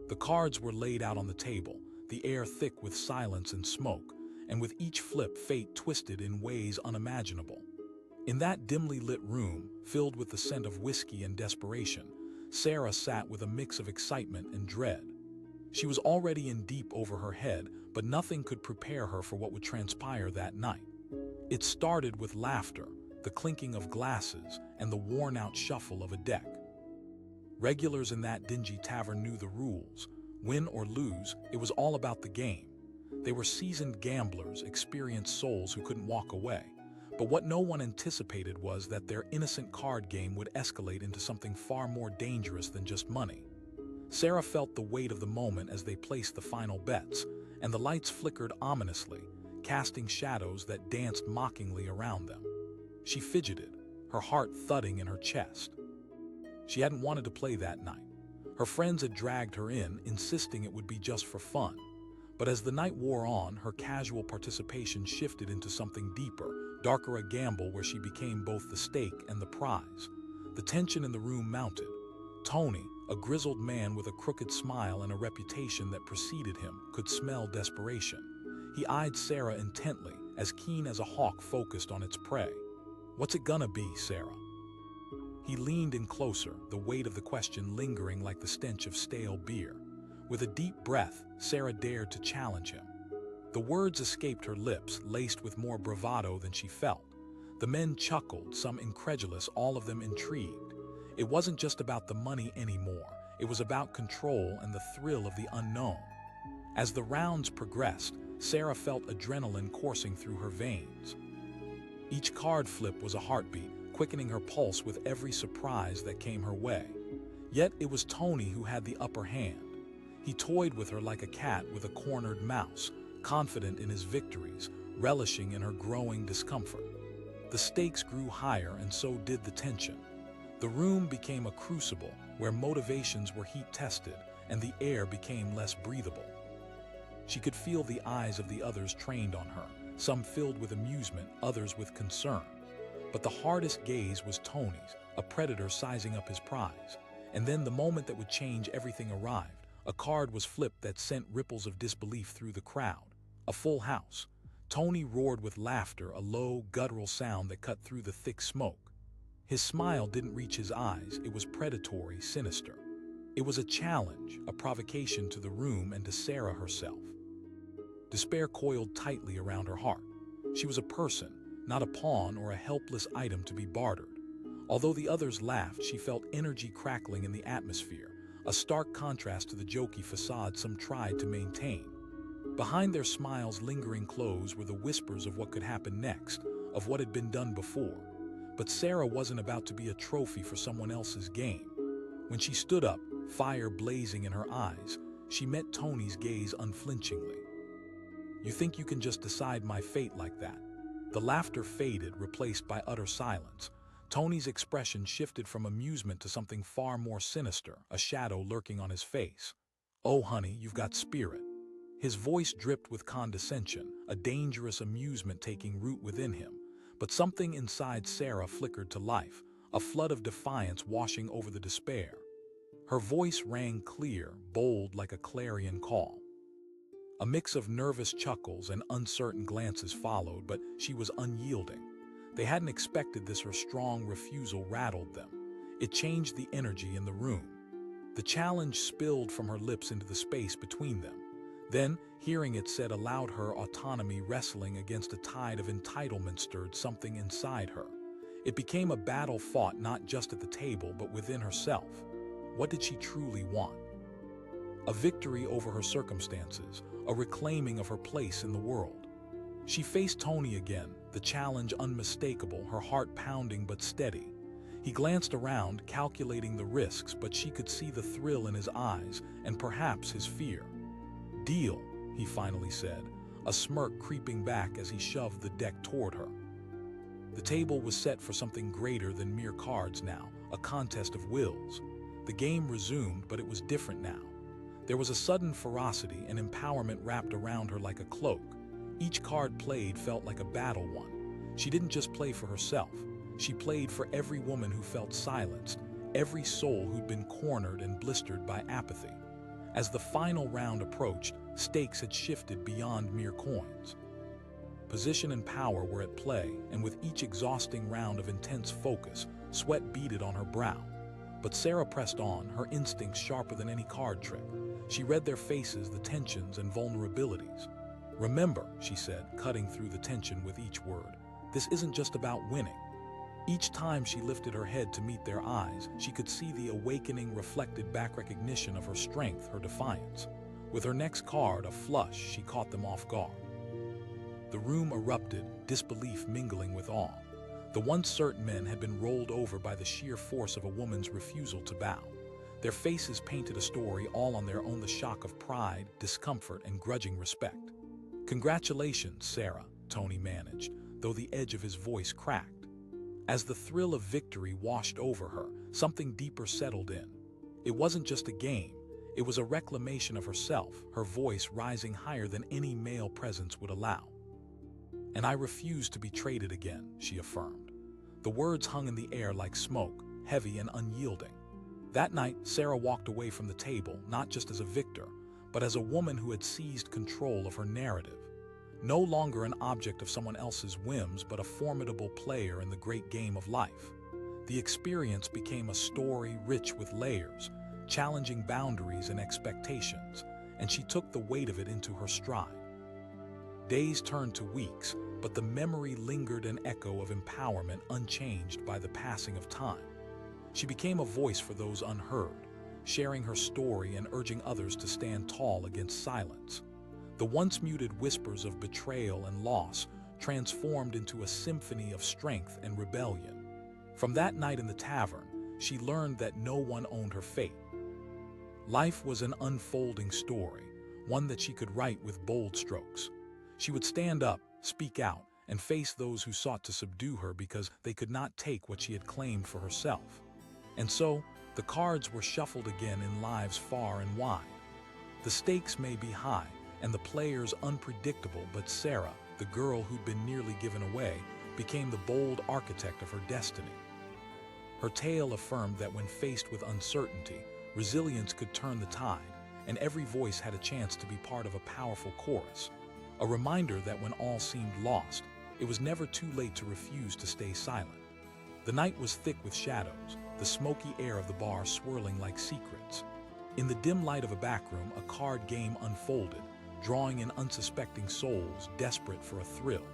The cards were laid out on the table, the air thick with silence and smoke, and with each flip fate twisted in ways unimaginable. In that dimly lit room, filled with the scent of whiskey and desperation, Sarah sat with a mix of excitement and dread. She was already in deep over her head, but nothing could prepare her for what would transpire that night. It started with laughter, the clinking of glasses, and the worn-out shuffle of a deck. Regulars in that dingy tavern knew the rules. Win or lose, it was all about the game. They were seasoned gamblers, experienced souls who couldn't walk away. But what no one anticipated was that their innocent card game would escalate into something far more dangerous than just money. Sarah felt the weight of the moment as they placed the final bets, and the lights flickered ominously, casting shadows that danced mockingly around them. She fidgeted, her heart thudding in her chest. She hadn't wanted to play that night. Her friends had dragged her in, insisting it would be just for fun. But as the night wore on, her casual participation shifted into something deeper, darker, a gamble where she became both the stake and the prize. The tension in the room mounted. Tony, a grizzled man with a crooked smile and a reputation that preceded him, could smell desperation. He eyed Sarah intently, as keen as a hawk focused on its prey. "What's it gonna be, Sarah?" He leaned in closer, the weight of the question lingering like the stench of stale beer. With a deep breath, Sarah dared to challenge him. The words escaped her lips, laced with more bravado than she felt. The men chuckled, some incredulous, all of them intrigued. It wasn't just about the money anymore. It was about control and the thrill of the unknown. As the rounds progressed, Sarah felt adrenaline coursing through her veins. Each card flip was a heartbeat, quickening her pulse with every surprise that came her way. Yet it was Tony who had the upper hand. He toyed with her like a cat with a cornered mouse, confident in his victories, relishing in her growing discomfort. The stakes grew higher, and so did the tension. The room became a crucible where motivations were heat-tested and the air became less breathable. She could feel the eyes of the others trained on her, some filled with amusement, others with concern. But the hardest gaze was Tony's, a predator sizing up his prize. And then the moment that would change everything arrived. A card was flipped that sent ripples of disbelief through the crowd. A full house. Tony roared with laughter, a low, guttural sound that cut through the thick smoke. His smile didn't reach his eyes. It was predatory, sinister. It was a challenge, a provocation to the room and to Sarah herself. Despair coiled tightly around her heart. She was a person, not a pawn or a helpless item to be bartered. Although the others laughed, she felt energy crackling in the atmosphere, a stark contrast to the jokey facade some tried to maintain. Behind their smiles' lingering close were the whispers of what could happen next, of what had been done before. But Sarah wasn't about to be a trophy for someone else's game. When she stood up, fire blazing in her eyes, she met Tony's gaze unflinchingly. "You think you can just decide my fate like that?" The laughter faded, replaced by utter silence. Tony's expression shifted from amusement to something far more sinister, a shadow lurking on his face. "Oh, honey, you've got spirit." His voice dripped with condescension, a dangerous amusement taking root within him. But something inside Sarah flickered to life, a flood of defiance washing over the despair. Her voice rang clear, bold like a clarion call. A mix of nervous chuckles and uncertain glances followed, but she was unyielding. They hadn't expected this. Her strong refusal rattled them. It changed the energy in the room. The challenge spilled from her lips into the space between them. Then, hearing it said aloud, her autonomy wrestling against a tide of entitlement stirred something inside her. It became a battle fought not just at the table but within herself. What did she truly want? A victory over her circumstances, a reclaiming of her place in the world. She faced Tony again, the challenge unmistakable, her heart pounding but steady. He glanced around, calculating the risks, but she could see the thrill in his eyes and perhaps his fear. "Deal," he finally said, a smirk creeping back as he shoved the deck toward her. The table was set for something greater than mere cards now, a contest of wills. The game resumed, but it was different now. There was a sudden ferocity and empowerment wrapped around her like a cloak. Each card played felt like a battle won. She didn't just play for herself. She played for every woman who felt silenced, every soul who'd been cornered and blistered by apathy. As the final round approached, stakes had shifted beyond mere coins. Position and power were at play, and with each exhausting round of intense focus, sweat beaded on her brow. But Sarah pressed on, her instincts sharper than any card trick. She read their faces, the tensions and vulnerabilities. "Remember," she said, cutting through the tension with each word, "this isn't just about winning." Each time she lifted her head to meet their eyes, she could see the awakening, reflected back recognition of her strength, her defiance. With her next card, a flush, she caught them off guard. The room erupted, disbelief mingling with awe. The once certain men had been rolled over by the sheer force of a woman's refusal to bow. Their faces painted a story all on their own, the shock of pride, discomfort, and grudging respect. "Congratulations, Sarah," Tony managed, though the edge of his voice cracked. As the thrill of victory washed over her, something deeper settled in. It wasn't just a game, it was a reclamation of herself, her voice rising higher than any male presence would allow. "And I refuse to be traded again," she affirmed. The words hung in the air like smoke, heavy and unyielding. That night, Sarah walked away from the table, not just as a victor, but as a woman who had seized control of her narrative. No longer an object of someone else's whims, but a formidable player in the great game of life. The experience became a story rich with layers, challenging boundaries and expectations, and she took the weight of it into her stride. Days turned to weeks, but the memory lingered, an echo of empowerment unchanged by the passing of time. She became a voice for those unheard, sharing her story and urging others to stand tall against silence. The once muted whispers of betrayal and loss transformed into a symphony of strength and rebellion. From that night in the tavern, she learned that no one owned her fate. Life was an unfolding story, one that she could write with bold strokes. She would stand up, speak out, and face those who sought to subdue her because they could not take what she had claimed for herself. And so, the cards were shuffled again in lives far and wide. The stakes may be high, and the players unpredictable, but Sarah, the girl who'd been nearly given away, became the bold architect of her destiny. Her tale affirmed that when faced with uncertainty, resilience could turn the tide, and every voice had a chance to be part of a powerful chorus. A reminder that when all seemed lost, it was never too late to refuse to stay silent. The night was thick with shadows, the smoky air of the bar swirling like secrets. In the dim light of a backroom, a card game unfolded, drawing in unsuspecting souls desperate for a thrill.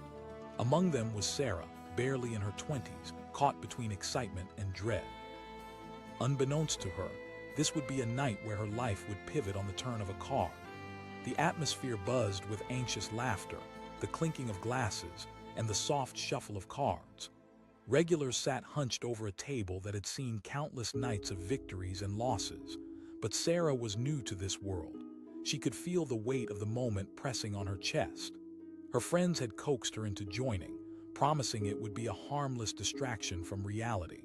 Among them was Sarah, barely in her 20s, caught between excitement and dread. Unbeknownst to her, this would be a night where her life would pivot on the turn of a card. The atmosphere buzzed with anxious laughter, the clinking of glasses, and the soft shuffle of cards. Regulars sat hunched over a table that had seen countless nights of victories and losses. But Sarah was new to this world. She could feel the weight of the moment pressing on her chest. Her friends had coaxed her into joining, promising it would be a harmless distraction from reality.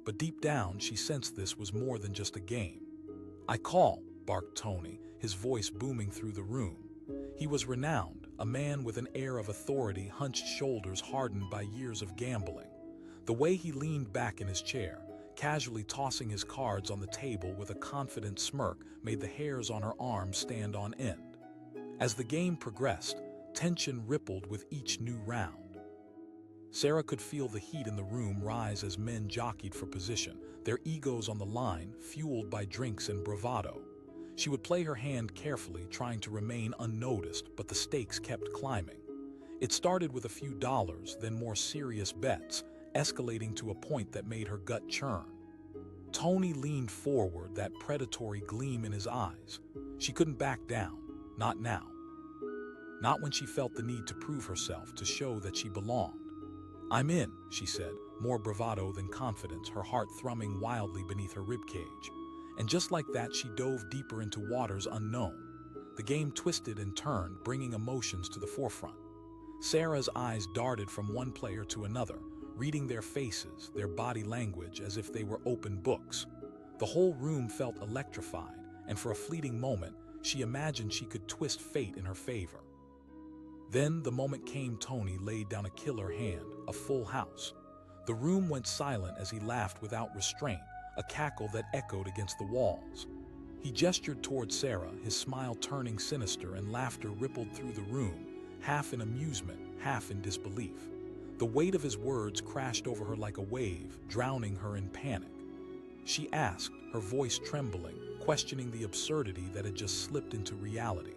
But deep down, she sensed this was more than just a game. "I call," barked Tony, his voice booming through the room. He was renowned, a man with an air of authority, hunched shoulders hardened by years of gambling. The way he leaned back in his chair, casually tossing his cards on the table with a confident smirk, made the hairs on her arms stand on end. As the game progressed, tension rippled with each new round. Sarah could feel the heat in the room rise as men jockeyed for position, their egos on the line, fueled by drinks and bravado. She would play her hand carefully, trying to remain unnoticed, but the stakes kept climbing. It started with a few dollars, then more serious bets, escalating to a point that made her gut churn. Tony leaned forward, that predatory gleam in his eyes. She couldn't back down, not now. Not when she felt the need to prove herself, to show that she belonged. "I'm in," she said, more bravado than confidence, her heart thrumming wildly beneath her ribcage. And just like that, she dove deeper into waters unknown. The game twisted and turned, bringing emotions to the forefront. Sarah's eyes darted from one player to another, reading their faces, their body language as if they were open books. The whole room felt electrified, and for a fleeting moment, she imagined she could twist fate in her favor. Then the moment came. Tony laid down a killer hand, a full house. The room went silent as he laughed without restraint, a cackle that echoed against the walls. He gestured toward Sarah, his smile turning sinister, and laughter rippled through the room, half in amusement, half in disbelief. The weight of his words crashed over her like a wave, drowning her in panic. She asked, her voice trembling, questioning the absurdity that had just slipped into reality.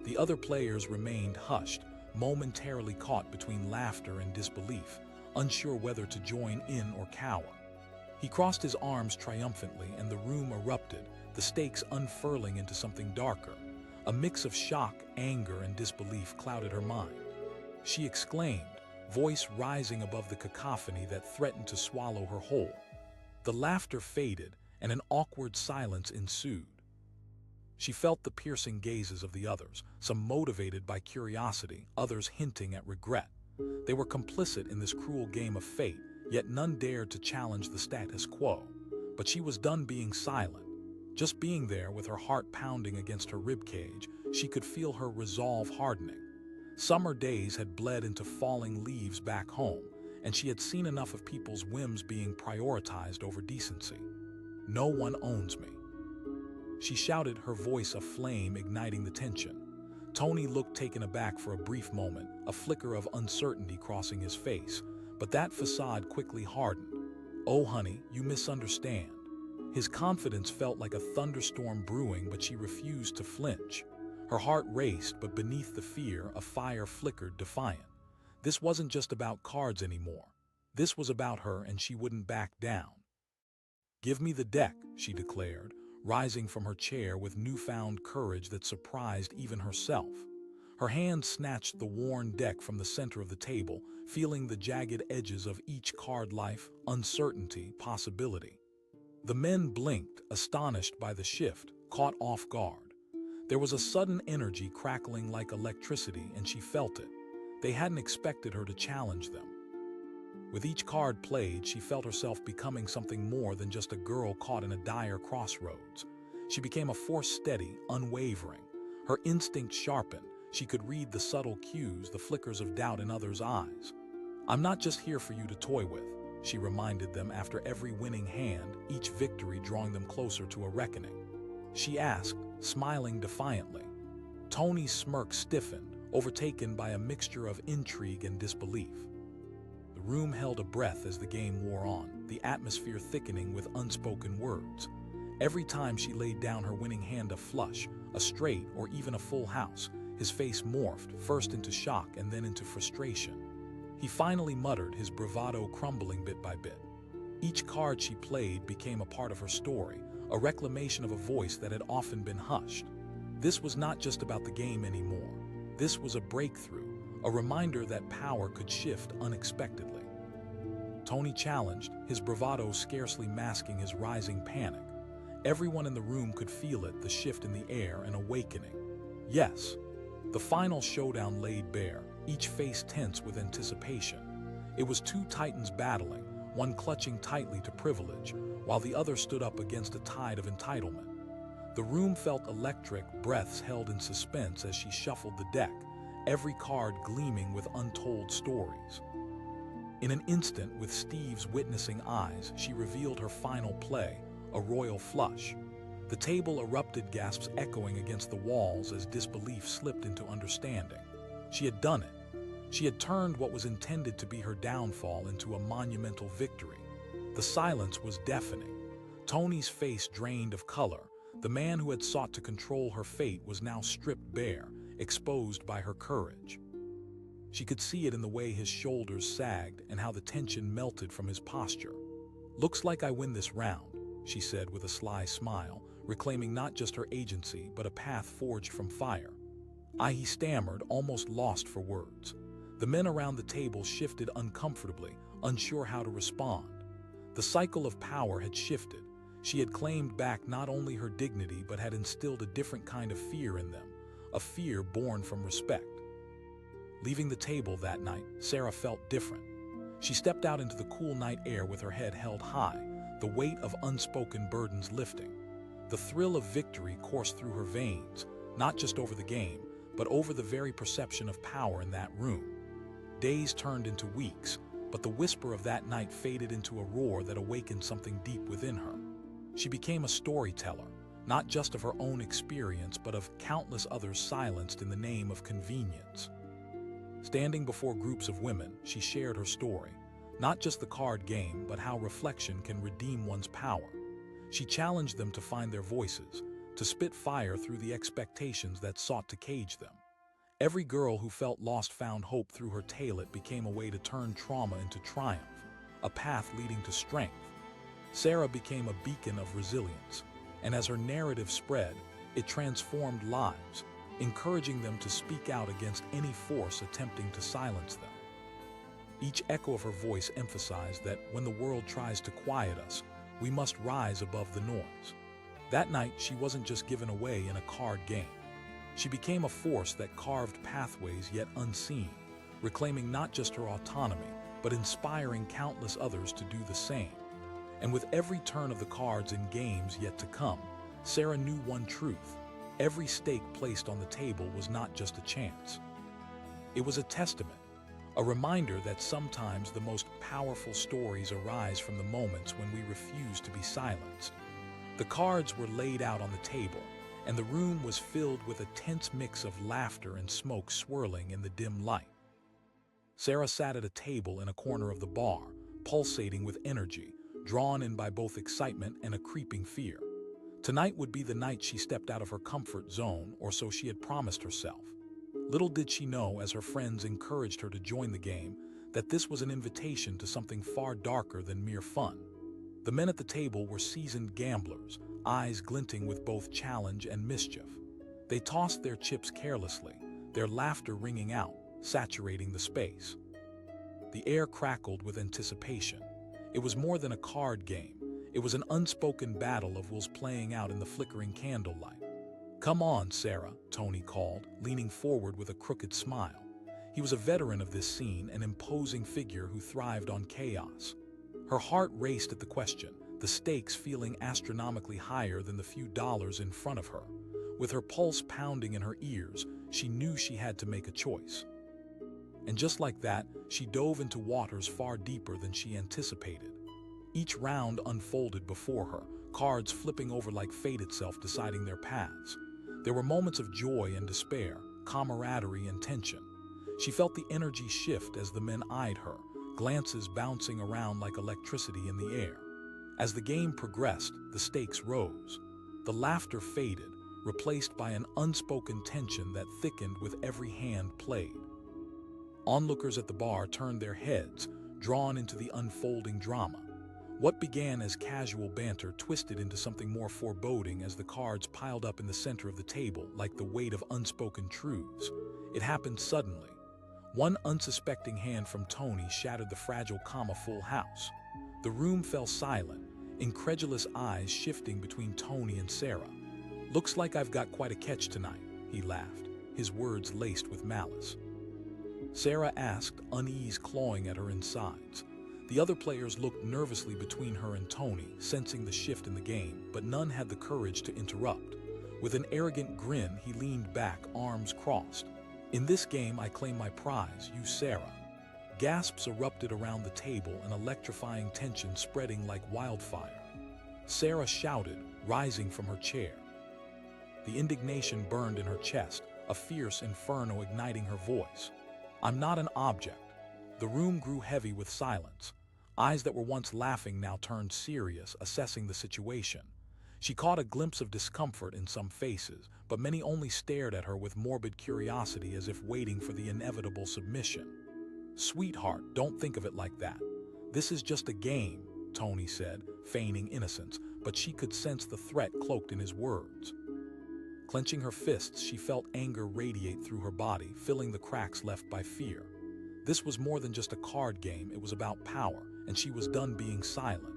The other players remained hushed, momentarily caught between laughter and disbelief, unsure whether to join in or cower. He crossed his arms triumphantly, and the room erupted, the stakes unfurling into something darker. A mix of shock, anger, and disbelief clouded her mind. She exclaimed, voice rising above the cacophony that threatened to swallow her whole. The laughter faded, and an awkward silence ensued. She felt the piercing gazes of the others, some motivated by curiosity, others hinting at regret. They were complicit in this cruel game of fate, yet none dared to challenge the status quo. But she was done being silent. Just being there with her heart pounding against her ribcage, she could feel her resolve hardening. Summer days had bled into falling leaves back home, and she had seen enough of people's whims being prioritized over decency. "No one owns me," she shouted, her voice aflame, igniting the tension. Tony looked taken aback for a brief moment, a flicker of uncertainty crossing his face, but that facade quickly hardened. "Oh, honey, you misunderstand." His confidence felt like a thunderstorm brewing, but she refused to flinch. Her heart raced, but beneath the fear, a fire flickered defiant. This wasn't just about cards anymore. This was about her, and she wouldn't back down. "Give me the deck," she declared, rising from her chair with newfound courage that surprised even herself. Her hand snatched the worn deck from the center of the table, feeling the jagged edges of each card: life, uncertainty, possibility. The men blinked, astonished by the shift, caught off guard. There was a sudden energy crackling like electricity, and she felt it. They hadn't expected her to challenge them. With each card played, she felt herself becoming something more than just a girl caught in a dire crossroads. She became a force steady, unwavering. Her instinct sharpened. She could read the subtle cues, the flickers of doubt in others' eyes. "I'm not just here for you to toy with," she reminded them after every winning hand, each victory drawing them closer to a reckoning. She asked, smiling defiantly. Tony's smirk stiffened, overtaken by a mixture of intrigue and disbelief. The room held a breath as the game wore on, the atmosphere thickening with unspoken words. Every time she laid down her winning hand, a flush, a straight, or even a full house, his face morphed, first into shock and then into frustration. He finally muttered, his bravado crumbling bit by bit. Each card she played became a part of her story, a reclamation of a voice that had often been hushed. This was not just about the game anymore. This was a breakthrough, a reminder that power could shift unexpectedly. Tony challenged, his bravado scarcely masking his rising panic. Everyone in the room could feel it, the shift in the air, an awakening. Yes, the final showdown laid bare, each face tense with anticipation. It was two titans battling, one clutching tightly to privilege, while the other stood up against a tide of entitlement. The room felt electric, breaths held in suspense as she shuffled the deck, every card gleaming with untold stories. In an instant, with Steve's witnessing eyes, she revealed her final play, a royal flush. The table erupted, gasps echoing against the walls as disbelief slipped into understanding. She had done it. She had turned what was intended to be her downfall into a monumental victory. The silence was deafening. Tony's face drained of color. The man who had sought to control her fate was now stripped bare, exposed by her courage. She could see it in the way his shoulders sagged and how the tension melted from his posture. "Looks like I win this round," she said with a sly smile, reclaiming not just her agency but a path forged from fire. He stammered, almost lost for words. The men around the table shifted uncomfortably, unsure how to respond. The cycle of power had shifted. She had claimed back not only her dignity but had instilled a different kind of fear in them, a fear born from respect. Leaving the table that night, Sarah felt different. She stepped out into the cool night air with her head held high, the weight of unspoken burdens lifting. The thrill of victory coursed through her veins, not just over the game, but over the very perception of power in that room. Days turned into weeks, but the whisper of that night faded into a roar that awakened something deep within her. She became a storyteller, not just of her own experience, but of countless others silenced in the name of convenience. Standing before groups of women, she shared her story, not just the card game, but how reflection can redeem one's power. She challenged them to find their voices, to spit fire through the expectations that sought to cage them. Every girl who felt lost found hope through her tale. It became a way to turn trauma into triumph, a path leading to strength. Sarah became a beacon of resilience, and as her narrative spread, it transformed lives, encouraging them to speak out against any force attempting to silence them. Each echo of her voice emphasized that when the world tries to quiet us, we must rise above the noise. That night, she wasn't just given away in a card game. She became a force that carved pathways yet unseen, reclaiming not just her autonomy, but inspiring countless others to do the same. And with every turn of the cards in games yet to come, Sarah knew one truth: every stake placed on the table was not just a chance. It was a testament, a reminder that sometimes the most powerful stories arise from the moments when we refuse to be silenced. The cards were laid out on the table, and the room was filled with a tense mix of laughter and smoke swirling in the dim light. Sarah sat at a table in a corner of the bar, pulsating with energy, drawn in by both excitement and a creeping fear. Tonight would be the night she stepped out of her comfort zone, or so she had promised herself. Little did she know, as her friends encouraged her to join the game, that this was an invitation to something far darker than mere fun. The men at the table were seasoned gamblers, eyes glinting with both challenge and mischief. They tossed their chips carelessly, their laughter ringing out, saturating the space. The air crackled with anticipation. It was more than a card game. It was an unspoken battle of wills playing out in the flickering candlelight. "Come on, Sarah," Tony called, leaning forward with a crooked smile. He was a veteran of this scene, an imposing figure who thrived on chaos. Her heart raced at the question, the stakes feeling astronomically higher than the few dollars in front of her. With her pulse pounding in her ears, she knew she had to make a choice. And just like that, she dove into waters far deeper than she anticipated. Each round unfolded before her, cards flipping over like fate itself deciding their paths. There were moments of joy and despair, camaraderie and tension. She felt the energy shift as the men eyed her, glances bouncing around like electricity in the air. As the game progressed, the stakes rose. The laughter faded, replaced by an unspoken tension that thickened with every hand played. Onlookers at the bar turned their heads, drawn into the unfolding drama. What began as casual banter twisted into something more foreboding as the cards piled up in the center of the table like the weight of unspoken truths. It happened suddenly. One unsuspecting hand from Tony shattered the fragile full house. The room fell silent, incredulous eyes shifting between Tony and Sarah. "Looks like I've got quite a catch tonight," he laughed, his words laced with malice. Sarah asked, unease clawing at her insides. The other players looked nervously between her and Tony, sensing the shift in the game, but none had the courage to interrupt. With an arrogant grin, he leaned back, arms crossed. "In this game, I claim my prize, you Sarah." Gasps erupted around the table, an electrifying tension spreading like wildfire. Sarah shouted, rising from her chair. The indignation burned in her chest, a fierce inferno igniting her voice. "I'm not an object." The room grew heavy with silence. Eyes that were once laughing now turned serious, assessing the situation. She caught a glimpse of discomfort in some faces, but many only stared at her with morbid curiosity, as if waiting for the inevitable submission. "Sweetheart, don't think of it like that. This is just a game," Tony said, feigning innocence, but she could sense the threat cloaked in his words. Clenching her fists, she felt anger radiate through her body, filling the cracks left by fear. This was more than just a card game, it was about power, and she was done being silent.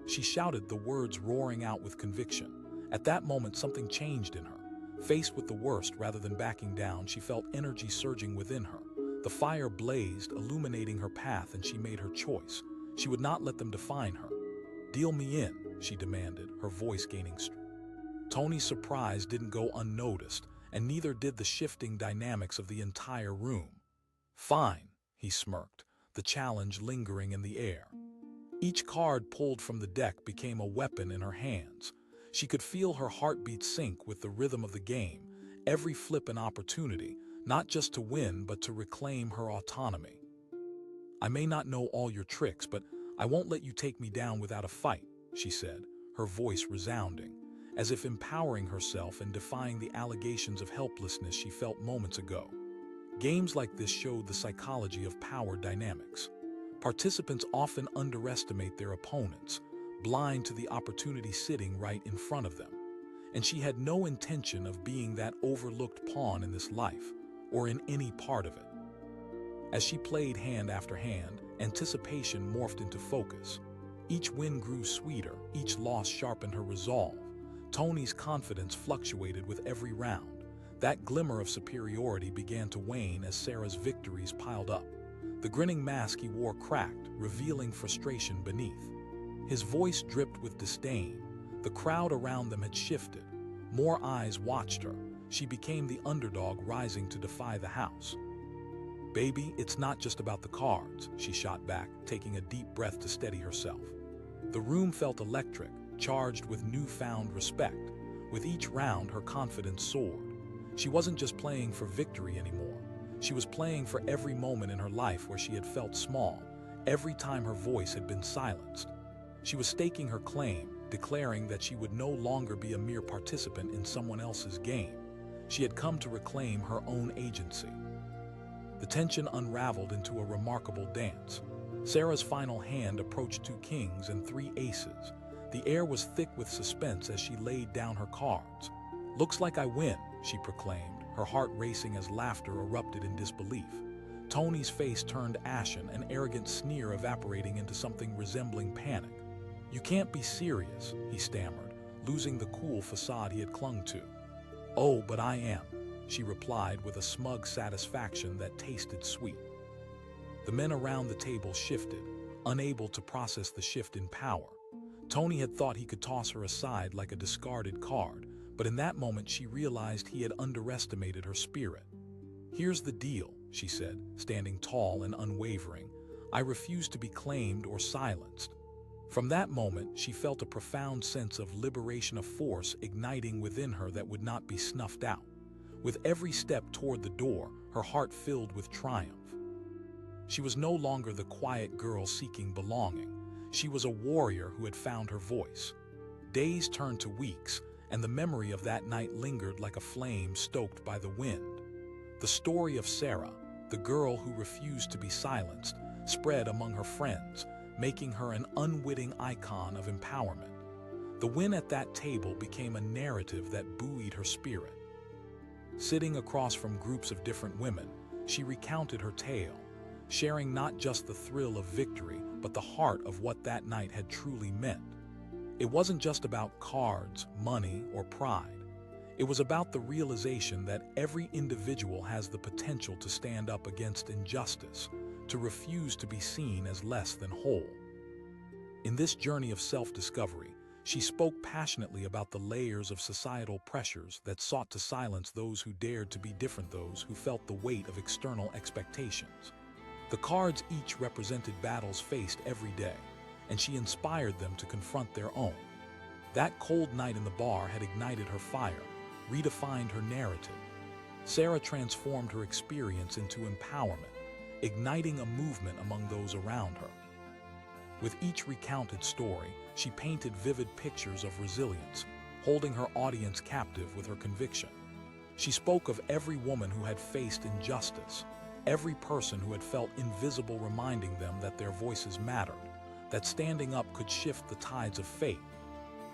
She shouted, the words roaring out with conviction. At that moment, something changed in her. Faced with the worst rather than backing down, she felt energy surging within her. The fire blazed, illuminating her path, and she made her choice. She would not let them define her. "Deal me in," she demanded, her voice gaining strength. Tony's surprise didn't go unnoticed, and neither did the shifting dynamics of the entire room. "Fine," he smirked, the challenge lingering in the air. Each card pulled from the deck became a weapon in her hands. She could feel her heartbeat sync with the rhythm of the game, every flip an opportunity, not just to win but to reclaim her autonomy. "I may not know all your tricks, but I won't let you take me down without a fight," she said, her voice resounding, as if empowering herself and defying the allegations of helplessness she felt moments ago. Games like this showed the psychology of power dynamics. Participants often underestimate their opponents, blind to the opportunity sitting right in front of them. And she had no intention of being that overlooked pawn in this life, or in any part of it. As she played hand after hand, anticipation morphed into focus. Each win grew sweeter, each loss sharpened her resolve. Tony's confidence fluctuated with every round. That glimmer of superiority began to wane as Sarah's victories piled up. The grinning mask he wore cracked, revealing frustration beneath. His voice dripped with disdain. The crowd around them had shifted. More eyes watched her. She became the underdog rising to defy the house. "Baby, it's not just about the cards," she shot back, taking a deep breath to steady herself. The room felt electric, charged with newfound respect. With each round, her confidence soared. She wasn't just playing for victory anymore. She was playing for every moment in her life where she had felt small, every time her voice had been silenced. She was staking her claim, declaring that she would no longer be a mere participant in someone else's game. She had come to reclaim her own agency. The tension unraveled into a remarkable dance. Sarah's final hand approached 2 kings and 3 aces. The air was thick with suspense as she laid down her cards. "Looks like I win," she proclaimed, her heart racing as laughter erupted in disbelief. Tony's face turned ashen, an arrogant sneer evaporating into something resembling panic. "You can't be serious," he stammered, losing the cool facade he had clung to. "Oh, but I am," she replied with a smug satisfaction that tasted sweet. The men around the table shifted, unable to process the shift in power. Tony had thought he could toss her aside like a discarded card, but in that moment she realized he had underestimated her spirit. "Here's the deal," she said, standing tall and unwavering. "I refuse to be claimed or silenced." From that moment, she felt a profound sense of liberation, of force igniting within her that would not be snuffed out. With every step toward the door, her heart filled with triumph. She was no longer the quiet girl seeking belonging. She was a warrior who had found her voice. Days turned to weeks, and the memory of that night lingered like a flame stoked by the wind. The story of Sarah, the girl who refused to be silenced, spread among her friends, making her an unwitting icon of empowerment. The win at that table became a narrative that buoyed her spirit. Sitting across from groups of different women, she recounted her tale, sharing not just the thrill of victory, but the heart of what that night had truly meant. It wasn't just about cards, money, or pride. It was about the realization that every individual has the potential to stand up against injustice, to refuse to be seen as less than whole. In this journey of self-discovery, she spoke passionately about the layers of societal pressures that sought to silence those who dared to be different, those who felt the weight of external expectations. The cards each represented battles faced every day, and she inspired them to confront their own. That cold night in the bar had ignited her fire, redefined her narrative. Sarah transformed her experience into empowerment, igniting a movement among those around her. With each recounted story, she painted vivid pictures of resilience, holding her audience captive with her conviction. She spoke of every woman who had faced injustice, every person who had felt invisible, reminding them that their voices mattered, that standing up could shift the tides of fate.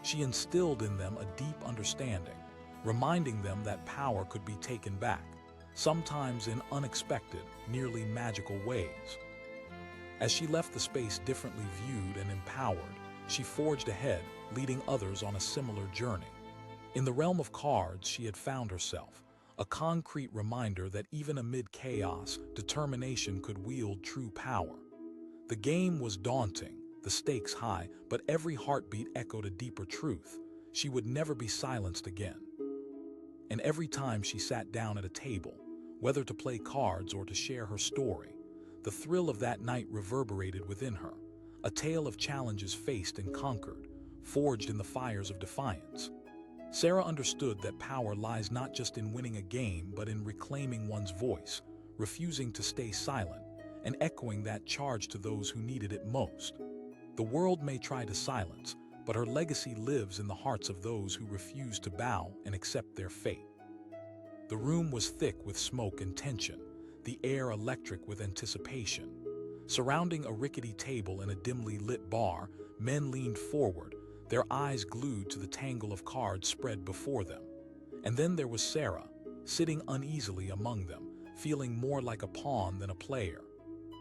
She instilled in them a deep understanding, reminding them that power could be taken back, sometimes in unexpected, nearly magical ways. As she left the space differently viewed and empowered, she forged ahead, leading others on a similar journey. In the realm of cards, she had found herself, a concrete reminder that even amid chaos, determination could wield true power. The game was daunting, the stakes high, but every heartbeat echoed a deeper truth: she would never be silenced again. And every time she sat down at a table, whether to play cards or to share her story, the thrill of that night reverberated within her, a tale of challenges faced and conquered, forged in the fires of defiance. Sarah understood that power lies not just in winning a game, but in reclaiming one's voice, refusing to stay silent, and echoing that charge to those who needed it most. The world may try to silence, but her legacy lives in the hearts of those who refuse to bow and accept their fate. The room was thick with smoke and tension, the air electric with anticipation. Surrounding a rickety table in a dimly lit bar, men leaned forward, their eyes glued to the tangle of cards spread before them. And then there was Sarah, sitting uneasily among them, feeling more like a pawn than a player.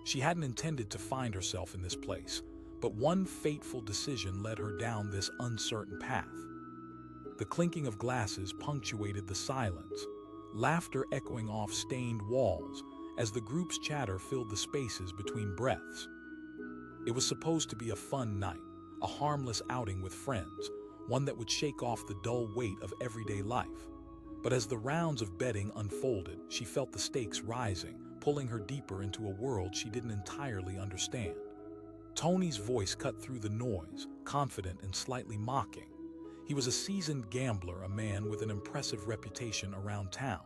She hadn't intended to find herself in this place, but one fateful decision led her down this uncertain path. The clinking of glasses punctuated the silence, laughter echoing off stained walls as the group's chatter filled the spaces between breaths. It was supposed to be a fun night, a harmless outing with friends, one that would shake off the dull weight of everyday life. But as the rounds of betting unfolded, she felt the stakes rising, pulling her deeper into a world she didn't entirely understand. Tony's voice cut through the noise, confident and slightly mocking. He was a seasoned gambler, a man with an impressive reputation around town.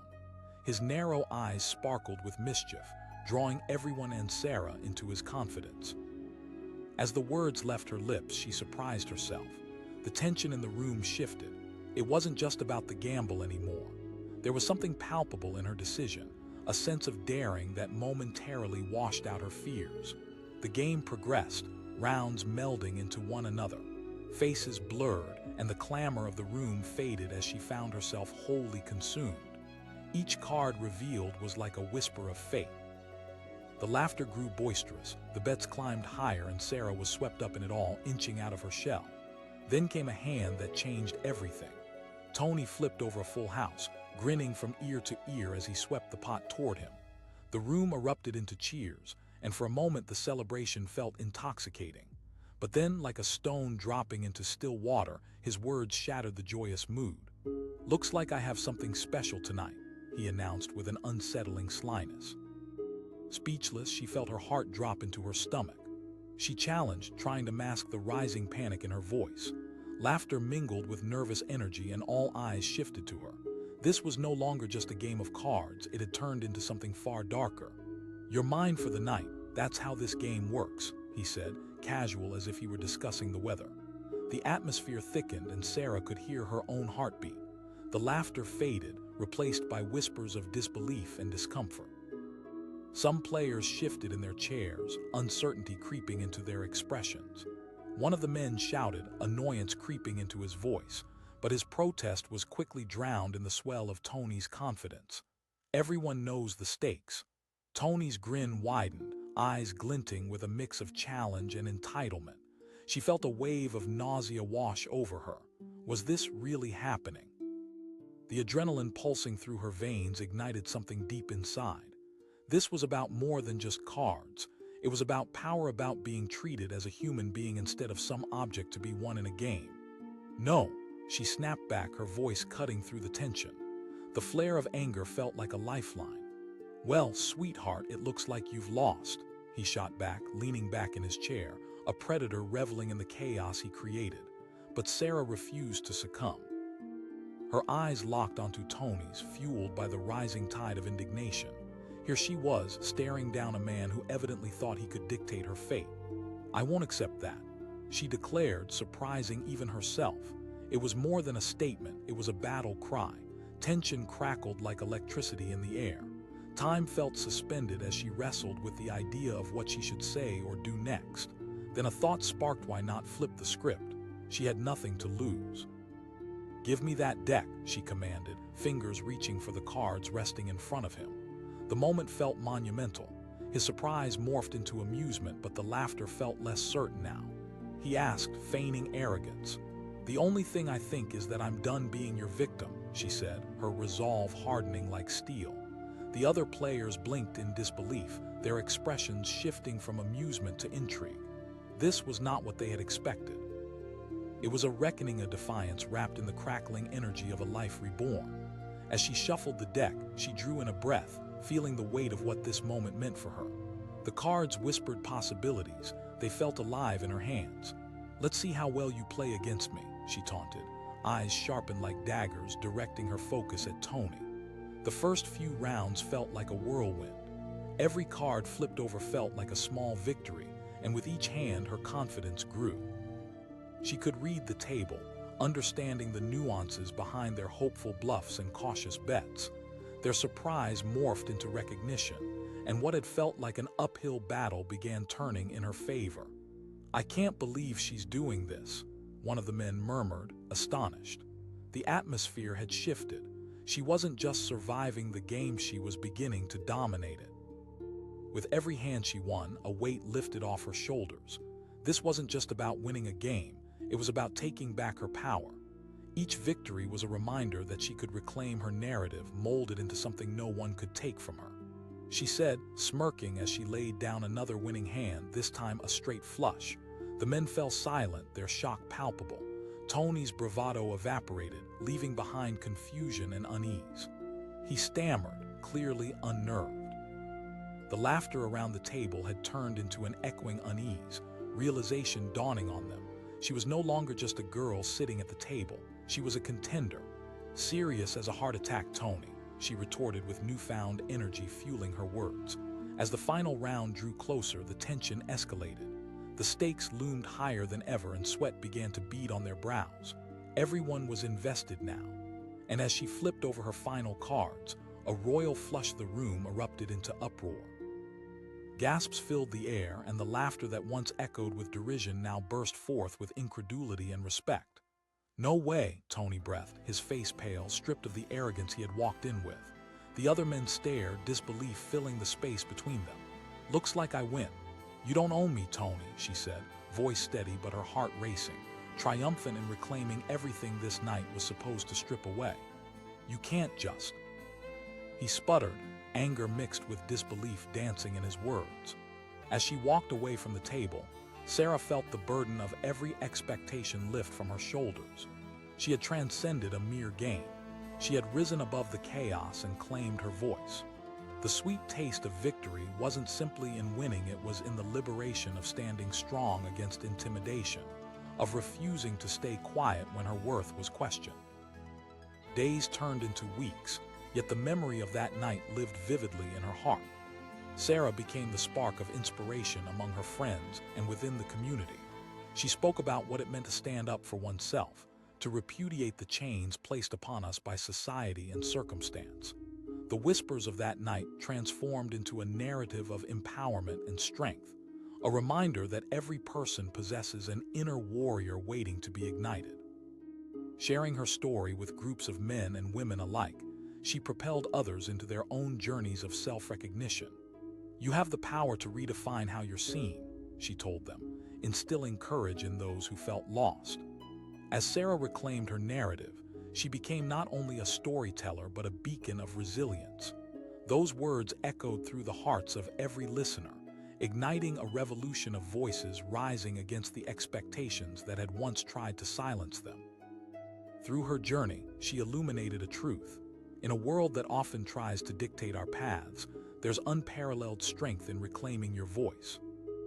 His narrow eyes sparkled with mischief, drawing everyone and Sarah into his confidence. As the words left her lips, she surprised herself. The tension in the room shifted. It wasn't just about the gamble anymore. There was something palpable in her decision, a sense of daring that momentarily washed out her fears. The game progressed, rounds melding into one another. Faces blurred, and the clamor of the room faded as she found herself wholly consumed. Each card revealed was like a whisper of fate. The laughter grew boisterous, the bets climbed higher, and Sarah was swept up in it all, inching out of her shell. Then came a hand that changed everything. Tony flipped over a full house, grinning from ear to ear as he swept the pot toward him. The room erupted into cheers, and for a moment the celebration felt intoxicating. But then, like a stone dropping into still water, his words shattered the joyous mood. "Looks like I have something special tonight," he announced with an unsettling slyness. Speechless, she felt her heart drop into her stomach. She challenged, trying to mask the rising panic in her voice. Laughter mingled with nervous energy, and all eyes shifted to her. This was no longer just a game of cards, it had turned into something far darker. "You're mine for the night, that's how this game works," he said, casual as if he were discussing the weather. The atmosphere thickened, and Sarah could hear her own heartbeat. The laughter faded, replaced by whispers of disbelief and discomfort. Some players shifted in their chairs, uncertainty creeping into their expressions. One of the men shouted, annoyance creeping into his voice, but his protest was quickly drowned in the swell of Tony's confidence. "Everyone knows the stakes." Tony's grin widened, eyes glinting with a mix of challenge and entitlement. She felt a wave of nausea wash over her. Was this really happening? The adrenaline pulsing through her veins ignited something deep inside. This was about more than just cards. It was about power, about being treated as a human being instead of some object to be won in a game. "No," she snapped back, her voice cutting through the tension. The flare of anger felt like a lifeline. "Well, sweetheart, it looks like you've lost," he shot back, leaning back in his chair, a predator reveling in the chaos he created. But Sarah refused to succumb. Her eyes locked onto Tony's, fueled by the rising tide of indignation. Here she was, staring down a man who evidently thought he could dictate her fate. "I won't accept that," she declared, surprising even herself. It was more than a statement, it was a battle cry. Tension crackled like electricity in the air. Time felt suspended as she wrestled with the idea of what she should say or do next. Then a thought sparked, why not flip the script? She had nothing to lose. "Give me that deck," she commanded, fingers reaching for the cards resting in front of him. The moment felt monumental. His surprise morphed into amusement, but the laughter felt less certain now. He asked, feigning arrogance. "The only thing I think is that I'm done being your victim," she said, her resolve hardening like steel. The other players blinked in disbelief, their expressions shifting from amusement to intrigue. This was not what they had expected. It was a reckoning, a defiance wrapped in the crackling energy of a life reborn. As she shuffled the deck, she drew in a breath, feeling the weight of what this moment meant for her. The cards whispered possibilities, they felt alive in her hands. "Let's see how well you play against me," she taunted, eyes sharpened like daggers, directing her focus at Tony. The first few rounds felt like a whirlwind. Every card flipped over felt like a small victory, and with each hand her confidence grew. She could read the table, understanding the nuances behind their hopeful bluffs and cautious bets. Their surprise morphed into recognition, and what had felt like an uphill battle began turning in her favor. "I can't believe she's doing this," one of the men murmured, astonished. The atmosphere had shifted. She wasn't just surviving the game, she was beginning to dominate it. With every hand she won, a weight lifted off her shoulders. This wasn't just about winning a game, it was about taking back her power. Each victory was a reminder that she could reclaim her narrative, molded into something no one could take from her. She said, smirking as she laid down another winning hand, this time a straight flush. The men fell silent, their shock palpable. Tony's bravado evaporated, leaving behind confusion and unease. He stammered, clearly unnerved. The laughter around the table had turned into an echoing unease, realization dawning on them. She was no longer just a girl sitting at the table. She was a contender. "Serious as a heart attack, Tony," she retorted with newfound energy fueling her words. As the final round drew closer, the tension escalated. The stakes loomed higher than ever and sweat began to bead on their brows. Everyone was invested now. And as she flipped over her final cards, a royal flush the room erupted into uproar. Gasps filled the air, and the laughter that once echoed with derision now burst forth with incredulity and respect. "No way," Tony breathed, his face pale, stripped of the arrogance he had walked in with. The other men stared, disbelief filling the space between them. "Looks like I win." "You don't own me, Tony," she said, voice steady but her heart racing, triumphant in reclaiming everything this night was supposed to strip away. "You can't just." He sputtered, anger mixed with disbelief dancing in his words. As she walked away from the table, Sarah felt the burden of every expectation lift from her shoulders. She had transcended a mere game. She had risen above the chaos and claimed her voice. The sweet taste of victory wasn't simply in winning, it was in the liberation of standing strong against intimidation, of refusing to stay quiet when her worth was questioned. Days turned into weeks, yet the memory of that night lived vividly in her heart. Sarah became the spark of inspiration among her friends and within the community. She spoke about what it meant to stand up for oneself, to repudiate the chains placed upon us by society and circumstance. The whispers of that night transformed into a narrative of empowerment and strength, a reminder that every person possesses an inner warrior waiting to be ignited. Sharing her story with groups of men and women alike, she propelled others into their own journeys of self-recognition. "You have the power to redefine how you're seen," she told them, instilling courage in those who felt lost. As Sarah reclaimed her narrative, she became not only a storyteller but a beacon of resilience. Those words echoed through the hearts of every listener, igniting a revolution of voices rising against the expectations that had once tried to silence them. Through her journey, she illuminated a truth. In a world that often tries to dictate our paths, there's unparalleled strength in reclaiming your voice.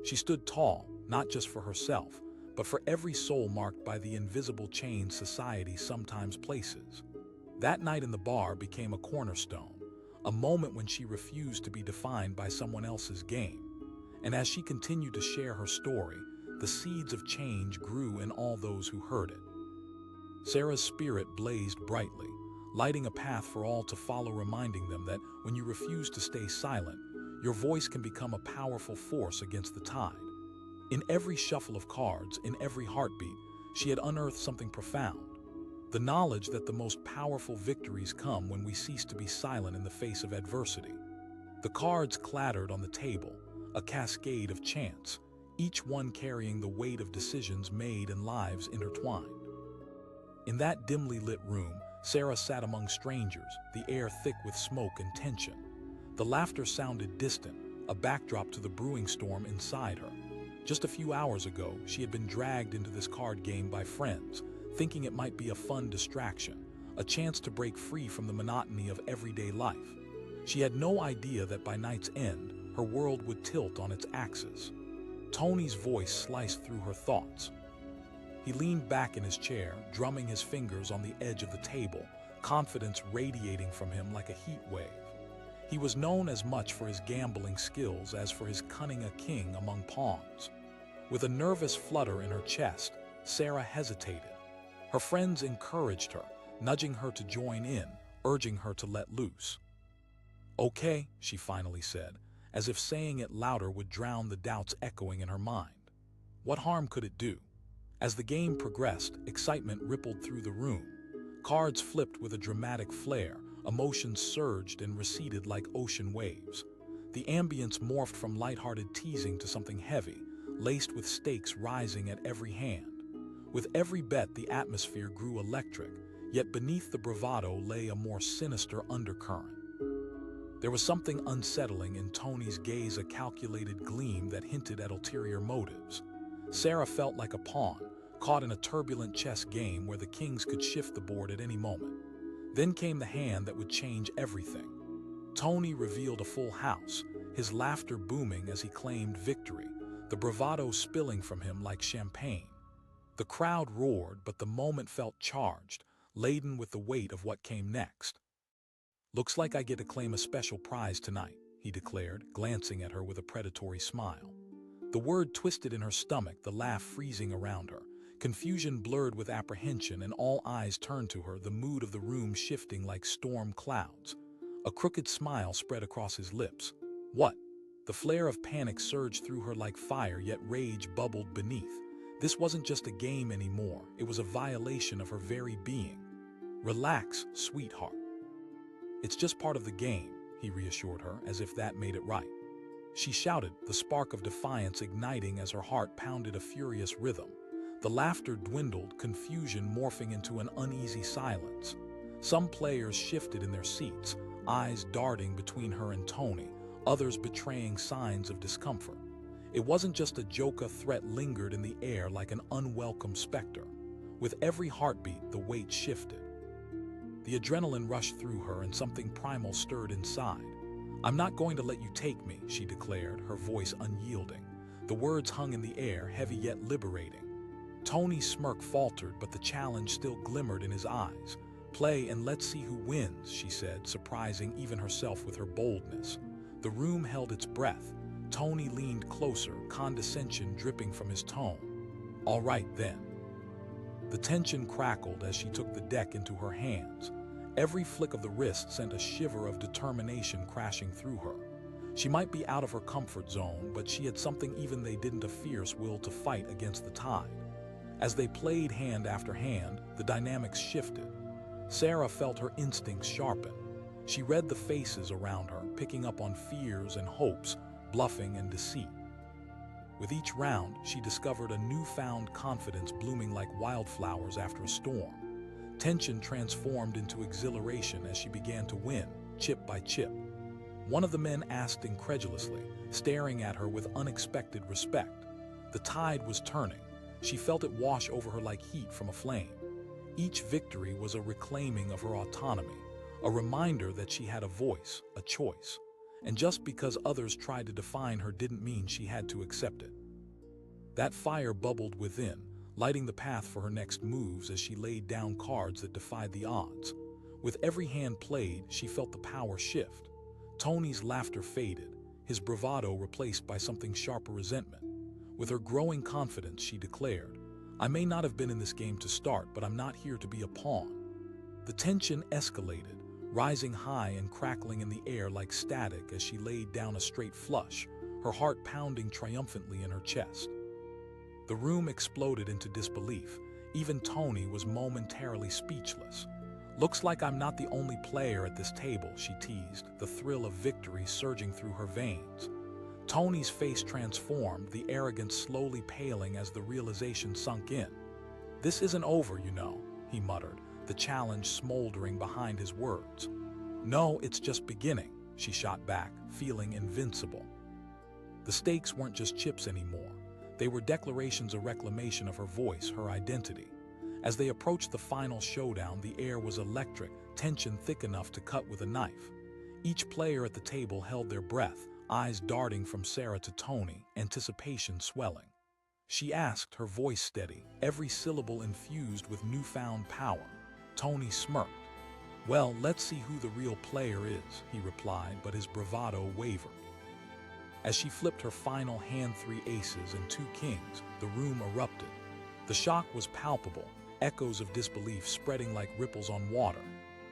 She stood tall, not just for herself, but for every soul marked by the invisible chains society sometimes places. That night in the bar became a cornerstone, a moment when she refused to be defined by someone else's game. And as she continued to share her story, the seeds of change grew in all those who heard it. Sarah's spirit blazed brightly, lighting a path for all to follow, reminding them that when you refuse to stay silent, your voice can become a powerful force against the tide. In every shuffle of cards, in every heartbeat, she had unearthed something profound. The knowledge that the most powerful victories come when we cease to be silent in the face of adversity. The cards clattered on the table, a cascade of chance, each one carrying the weight of decisions made and lives intertwined. In that dimly lit room, Sarah sat among strangers, the air thick with smoke and tension. The laughter sounded distant, a backdrop to the brewing storm inside her. Just a few hours ago, she had been dragged into this card game by friends, thinking it might be a fun distraction, a chance to break free from the monotony of everyday life. She had no idea that by night's end, her world would tilt on its axis. Tony's voice sliced through her thoughts. He leaned back in his chair, drumming his fingers on the edge of the table, confidence radiating from him like a heat wave. He was known as much for his gambling skills as for his cunning a king among pawns. With a nervous flutter in her chest, Sarah hesitated. Her friends encouraged her, nudging her to join in, urging her to let loose. "Okay," she finally said, as if saying it louder would drown the doubts echoing in her mind. What harm could it do? As the game progressed, excitement rippled through the room. Cards flipped with a dramatic flair, emotions surged and receded like ocean waves. The ambience morphed from lighthearted teasing to something heavy, laced with stakes rising at every hand. With every bet, the atmosphere grew electric, yet beneath the bravado lay a more sinister undercurrent. There was something unsettling in Tony's gaze, a calculated gleam that hinted at ulterior motives. Sarah felt like a pawn, caught in a turbulent chess game where the kings could shift the board at any moment. Then came the hand that would change everything. Tony revealed a full house, his laughter booming as he claimed victory, the bravado spilling from him like champagne. The crowd roared, but the moment felt charged, laden with the weight of what came next. "Looks like I get to claim a special prize tonight," he declared, glancing at her with a predatory smile. The word twisted in her stomach, the laugh freezing around her. Confusion blurred with apprehension, and all eyes turned to her, the mood of the room shifting like storm clouds. A crooked smile spread across his lips. "What?" The flare of panic surged through her like fire, yet rage bubbled beneath. This wasn't just a game anymore, it was a violation of her very being. "Relax, sweetheart. It's just part of the game," he reassured her, as if that made it right. She shouted, the spark of defiance igniting as her heart pounded a furious rhythm. The laughter dwindled, confusion morphing into an uneasy silence. Some players shifted in their seats, eyes darting between her and Tony, others betraying signs of discomfort. It wasn't just a joke, a threat lingered in the air like an unwelcome specter. With every heartbeat, the weight shifted. The adrenaline rushed through her and something primal stirred inside. "I'm not going to let you take me," she declared, her voice unyielding. The words hung in the air, heavy yet liberating. Tony's smirk faltered, but the challenge still glimmered in his eyes. "Play and let's see who wins," she said, surprising even herself with her boldness. The room held its breath. Tony leaned closer, condescension dripping from his tone. "All right, then." The tension crackled as she took the deck into her hands. Every flick of the wrist sent a shiver of determination crashing through her. She might be out of her comfort zone, but she had something even they didn't, a fierce will to fight against the tide. As they played hand after hand, the dynamics shifted. Sarah felt her instincts sharpen. She read the faces around her, picking up on fears and hopes, bluffing and deceit. With each round, she discovered a newfound confidence blooming like wildflowers after a storm. Tension transformed into exhilaration as she began to win, chip by chip. One of the men asked incredulously, staring at her with unexpected respect. The tide was turning. She felt it wash over her like heat from a flame. Each victory was a reclaiming of her autonomy, a reminder that she had a voice, a choice. And just because others tried to define her didn't mean she had to accept it. That fire bubbled within, lighting the path for her next moves as she laid down cards that defied the odds. With every hand played, she felt the power shift. Tony's laughter faded, his bravado replaced by something sharper, resentment. With her growing confidence, she declared, "I may not have been in this game to start, but I'm not here to be a pawn." The tension escalated, rising high and crackling in the air like static as she laid down a straight flush, her heart pounding triumphantly in her chest. The room exploded into disbelief. Even Tony was momentarily speechless. "Looks like I'm not the only player at this table," she teased, the thrill of victory surging through her veins. Tony's face transformed, the arrogance slowly paling as the realization sunk in. "This isn't over, you know," he muttered, the challenge smoldering behind his words. "No, it's just beginning," she shot back, feeling invincible. The stakes weren't just chips anymore. They were declarations, a reclamation of her voice, her identity. As they approached the final showdown, the air was electric, tension thick enough to cut with a knife. Each player at the table held their breath, eyes darting from Sarah to Tony, anticipation swelling. she asked, her voice steady, every syllable infused with newfound power. Tony smirked. "Well, let's see who the real player is," he replied, but his bravado wavered. As she flipped her final hand, 3 aces and 2 kings, the room erupted. The shock was palpable, echoes of disbelief spreading like ripples on water.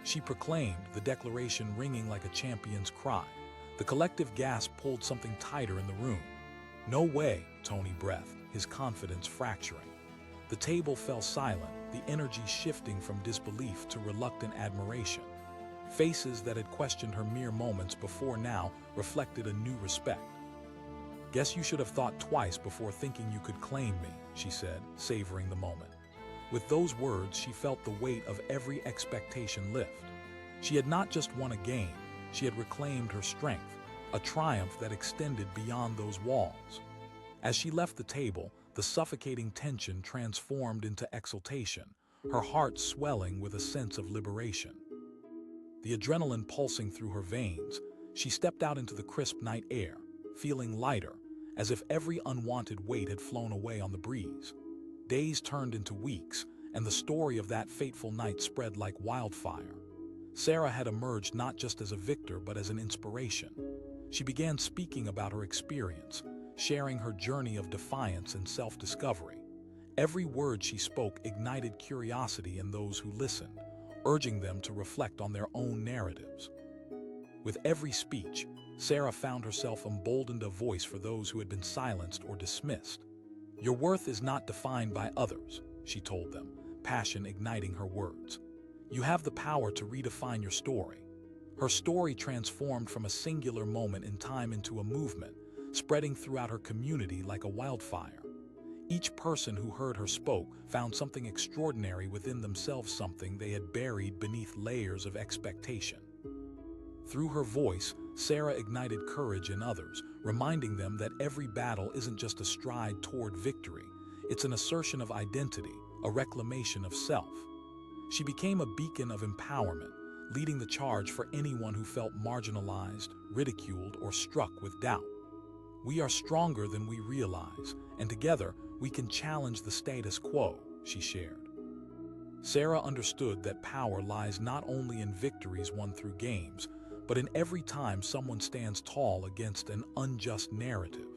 She proclaimed, the declaration ringing like a champion's cry. The collective gasp pulled something tighter in the room. "No way," Tony breathed, his confidence fracturing. The table fell silent, the energy shifting from disbelief to reluctant admiration. Faces that had questioned her mere moments before now reflected a new respect. "Guess you should have thought twice before thinking you could claim me," she said, savoring the moment. With those words, she felt the weight of every expectation lift. She had not just won a game, she had reclaimed her strength, a triumph that extended beyond those walls. As she left the table, the suffocating tension transformed into exultation, her heart swelling with a sense of liberation. The adrenaline pulsing through her veins, she stepped out into the crisp night air, feeling lighter, as if every unwanted weight had flown away on the breeze. Days turned into weeks, and the story of that fateful night spread like wildfire. Sarah had emerged not just as a victor but as an inspiration. She began speaking about her experience, sharing her journey of defiance and self-discovery. Every word she spoke ignited curiosity in those who listened, urging them to reflect on their own narratives. With every speech, Sarah found herself emboldened, a voice for those who had been silenced or dismissed. "Your worth is not defined by others," she told them, passion igniting her words. "You have the power to redefine your story." Her story transformed from a singular moment in time into a movement, spreading throughout her community like a wildfire. Each person who heard her spoke found something extraordinary within themselves, something they had buried beneath layers of expectation. Through her voice, Sarah ignited courage in others, reminding them that every battle isn't just a stride toward victory, it's an assertion of identity, a reclamation of self. She became a beacon of empowerment, leading the charge for anyone who felt marginalized, ridiculed, or struck with doubt. "We are stronger than we realize, and together we can challenge the status quo," she shared. Sarah understood that power lies not only in victories won through games, but in every time someone stands tall against an unjust narrative.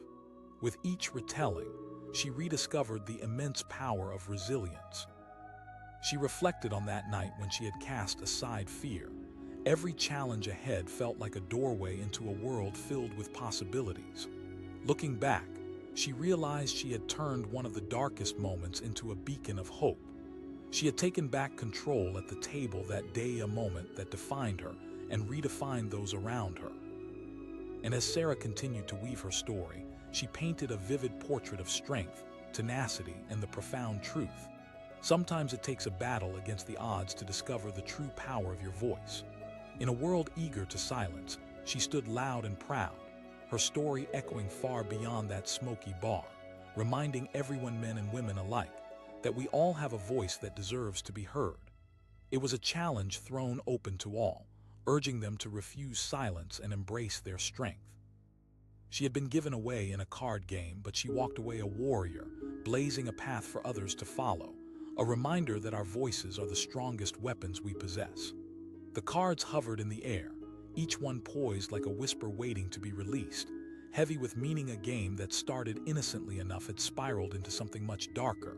With each retelling, she rediscovered the immense power of resilience. She reflected on that night when she had cast aside fear. Every challenge ahead felt like a doorway into a world filled with possibilities. Looking back, she realized she had turned one of the darkest moments into a beacon of hope. She had taken back control at the table that day, a moment that defined her and redefined those around her. And as Sarah continued to weave her story, she painted a vivid portrait of strength, tenacity, and the profound truth. Sometimes it takes a battle against the odds to discover the true power of your voice. In a world eager to silence, she stood loud and proud, her story echoing far beyond that smoky bar, reminding everyone, men and women alike, that we all have a voice that deserves to be heard. It was a challenge thrown open to all, urging them to refuse silence and embrace their strength. She had been given away in a card game, but she walked away a warrior, blazing a path for others to follow, a reminder that our voices are the strongest weapons we possess. The cards hovered in the air, each one poised like a whisper waiting to be released, heavy with meaning. A game that started innocently enough had spiraled into something much darker.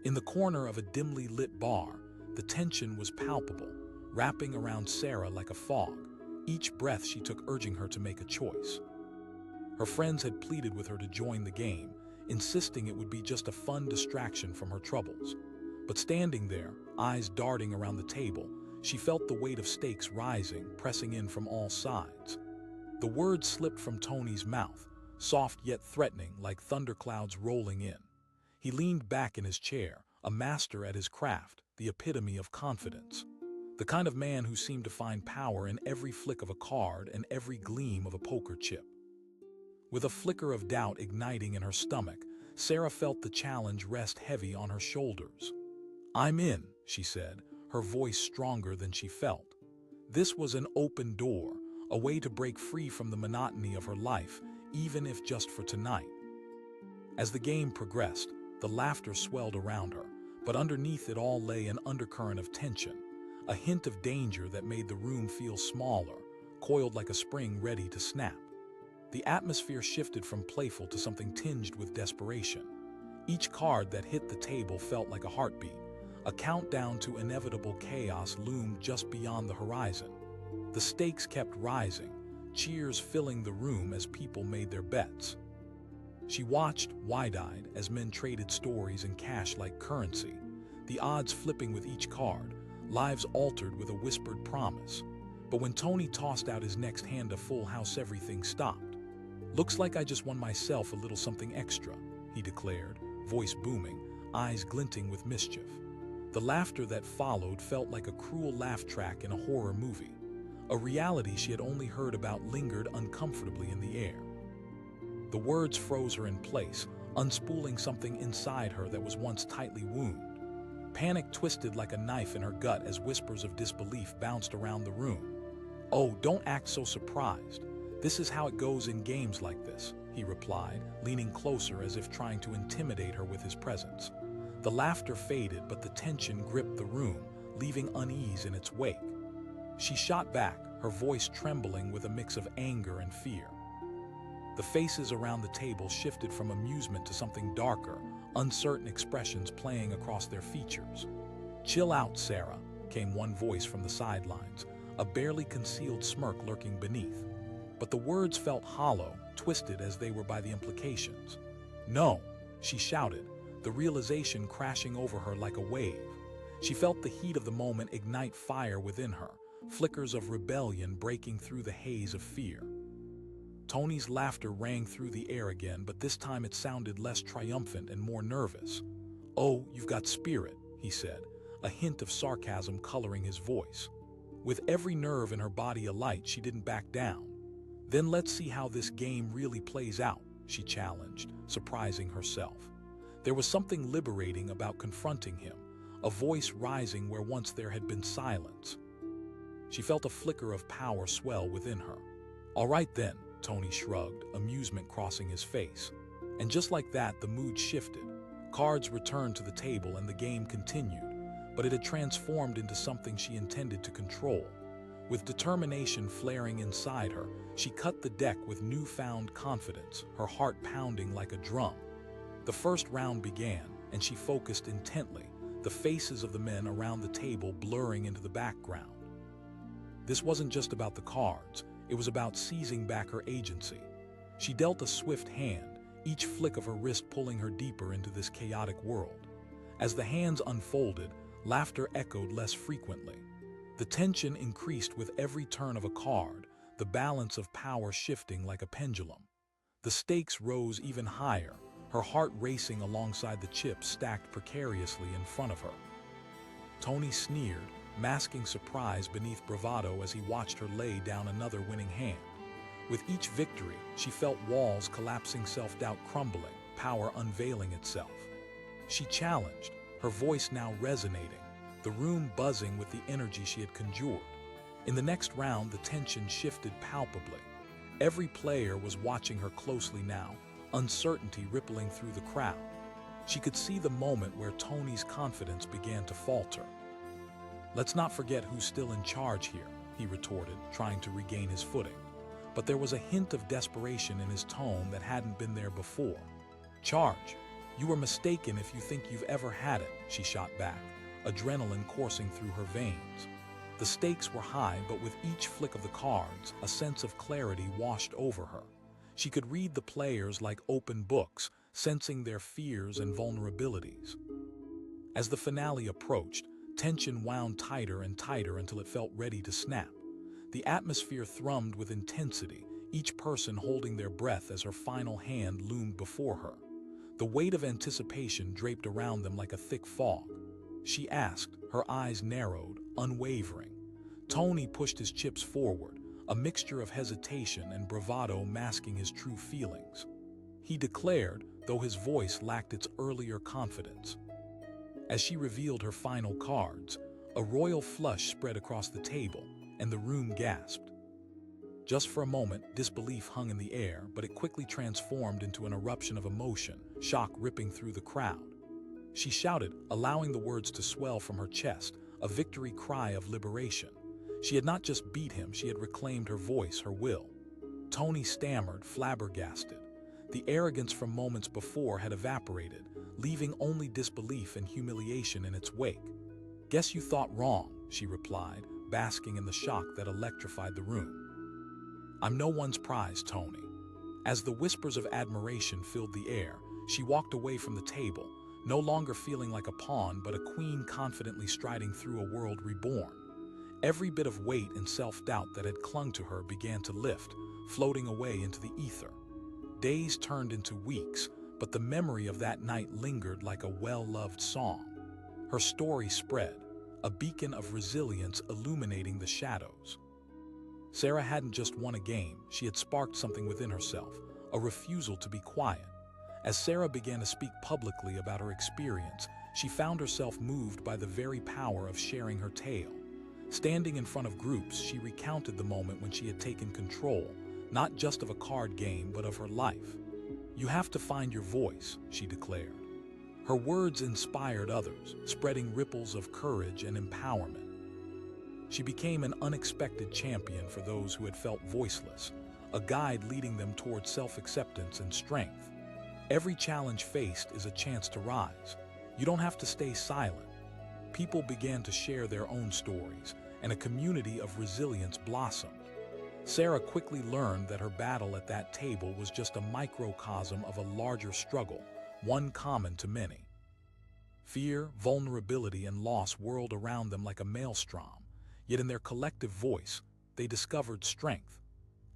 In the corner of a dimly lit bar, the tension was palpable, wrapping around Sarah like a fog, each breath she took urging her to make a choice. Her friends had pleaded with her to join the game, insisting it would be just a fun distraction from her troubles. But standing there, eyes darting around the table, she felt the weight of stakes rising, pressing in from all sides. The words slipped from Tony's mouth, soft yet threatening, like thunderclouds rolling in. He leaned back in his chair, a master at his craft, the epitome of confidence. The kind of man who seemed to find power in every flick of a card and every gleam of a poker chip. With a flicker of doubt igniting in her stomach, Sarah felt the challenge rest heavy on her shoulders. "I'm in," she said, her voice stronger than she felt. This was an open door, a way to break free from the monotony of her life, even if just for tonight. As the game progressed, the laughter swelled around her, but underneath it all lay an undercurrent of tension, a hint of danger that made the room feel smaller, coiled like a spring ready to snap. The atmosphere shifted from playful to something tinged with desperation. Each card that hit the table felt like a heartbeat. A countdown to inevitable chaos loomed just beyond the horizon. The stakes kept rising, cheers filling the room as people made their bets. She watched, wide-eyed, as men traded stories and cash like currency, the odds flipping with each card, lives altered with a whispered promise. But when Tony tossed out his next hand a full house, everything stopped. "Looks like I just won myself a little something extra," he declared, voice booming, eyes glinting with mischief. The laughter that followed felt like a cruel laugh track in a horror movie. A reality she had only heard about lingered uncomfortably in the air. The words froze her in place, unspooling something inside her that was once tightly wound. Panic twisted like a knife in her gut as whispers of disbelief bounced around the room. "Oh, don't act so surprised. This is how it goes in games like this," he replied, leaning closer as if trying to intimidate her with his presence. The laughter faded, but the tension gripped the room, leaving unease in its wake. She shot back, her voice trembling with a mix of anger and fear. The faces around the table shifted from amusement to something darker, uncertain expressions playing across their features. "Chill out, Sarah," came one voice from the sidelines, a barely concealed smirk lurking beneath. But the words felt hollow, twisted as they were by the implications. "No," she shouted, the realization crashing over her like a wave. She felt the heat of the moment ignite fire within her, flickers of rebellion breaking through the haze of fear. Tony's laughter rang through the air again, but this time it sounded less triumphant and more nervous. "Oh, you've got spirit," he said, a hint of sarcasm coloring his voice. With every nerve in her body alight, she didn't back down. "Then let's see how this game really plays out," she challenged, surprising herself. There was something liberating about confronting him, a voice rising where once there had been silence. She felt a flicker of power swell within her. "All right then," Tony shrugged, amusement crossing his face. And just like that, the mood shifted. Cards returned to the table and the game continued, but it had transformed into something she intended to control. With determination flaring inside her, she cut the deck with newfound confidence, her heart pounding like a drum. The first round began, and she focused intently, the faces of the men around the table blurring into the background. This wasn't just about the cards, it was about seizing back her agency. She dealt a swift hand, each flick of her wrist pulling her deeper into this chaotic world. As the hands unfolded, laughter echoed less frequently. The tension increased with every turn of a card, the balance of power shifting like a pendulum. The stakes rose even higher, her heart racing alongside the chips stacked precariously in front of her. Tony sneered, masking surprise beneath bravado as he watched her lay down another winning hand. With each victory, she felt walls collapsing, self-doubt crumbling, power unveiling itself. She challenged, her voice now resonating, the room buzzing with the energy she had conjured. In the next round, the tension shifted palpably. Every player was watching her closely now, uncertainty rippling through the crowd. She could see the moment where Tony's confidence began to falter. "Let's not forget who's still in charge here," he retorted, trying to regain his footing. But there was a hint of desperation in his tone that hadn't been there before. "Charge? You were mistaken if you think you've ever had it," she shot back, adrenaline coursing through her veins. The stakes were high, but with each flick of the cards, a sense of clarity washed over her. She could read the players like open books, sensing their fears and vulnerabilities. As the finale approached, tension wound tighter and tighter until it felt ready to snap. The atmosphere thrummed with intensity, each person holding their breath as her final hand loomed before her. The weight of anticipation draped around them like a thick fog. She asked, her eyes narrowed, unwavering. Tony pushed his chips forward, a mixture of hesitation and bravado masking his true feelings. He declared, though his voice lacked its earlier confidence. As she revealed her final cards, a royal flush spread across the table, and the room gasped. Just for a moment, disbelief hung in the air, but it quickly transformed into an eruption of emotion, shock ripping through the crowd. She shouted, allowing the words to swell from her chest, a victory cry of liberation. She had not just beat him, she had reclaimed her voice, her will. Tony stammered, flabbergasted. The arrogance from moments before had evaporated, leaving only disbelief and humiliation in its wake. "Guess you thought wrong," she replied, basking in the shock that electrified the room. "I'm no one's prize, Tony." As the whispers of admiration filled the air, she walked away from the table, no longer feeling like a pawn but a queen confidently striding through a world reborn. Every bit of weight and self-doubt that had clung to her began to lift, floating away into the ether. Days turned into weeks, but the memory of that night lingered like a well-loved song. Her story spread, a beacon of resilience illuminating the shadows. Sarah hadn't just won a game, she had sparked something within herself, a refusal to be quiet. As Sarah began to speak publicly about her experience, she found herself moved by the very power of sharing her tale. Standing in front of groups, she recounted the moment when she had taken control, not just of a card game, but of her life. "You have to find your voice," she declared. Her words inspired others, spreading ripples of courage and empowerment. She became an unexpected champion for those who had felt voiceless, a guide leading them toward self-acceptance and strength. Every challenge faced is a chance to rise. You don't have to stay silent. People began to share their own stories, and a community of resilience blossomed. Sarah quickly learned that her battle at that table was just a microcosm of a larger struggle, one common to many. Fear, vulnerability, and loss whirled around them like a maelstrom, yet in their collective voice, they discovered strength.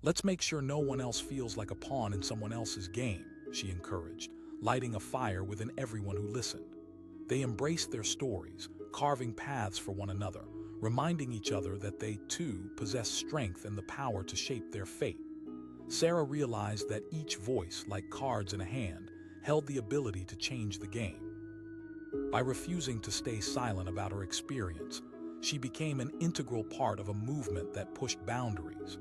"Let's make sure no one else feels like a pawn in someone else's game," she encouraged, lighting a fire within everyone who listened. They embraced their stories, carving paths for one another, reminding each other that they, too, possessed strength and the power to shape their fate. Sarah realized that each voice, like cards in a hand, held the ability to change the game. By refusing to stay silent about her experience, she became an integral part of a movement that pushed boundaries.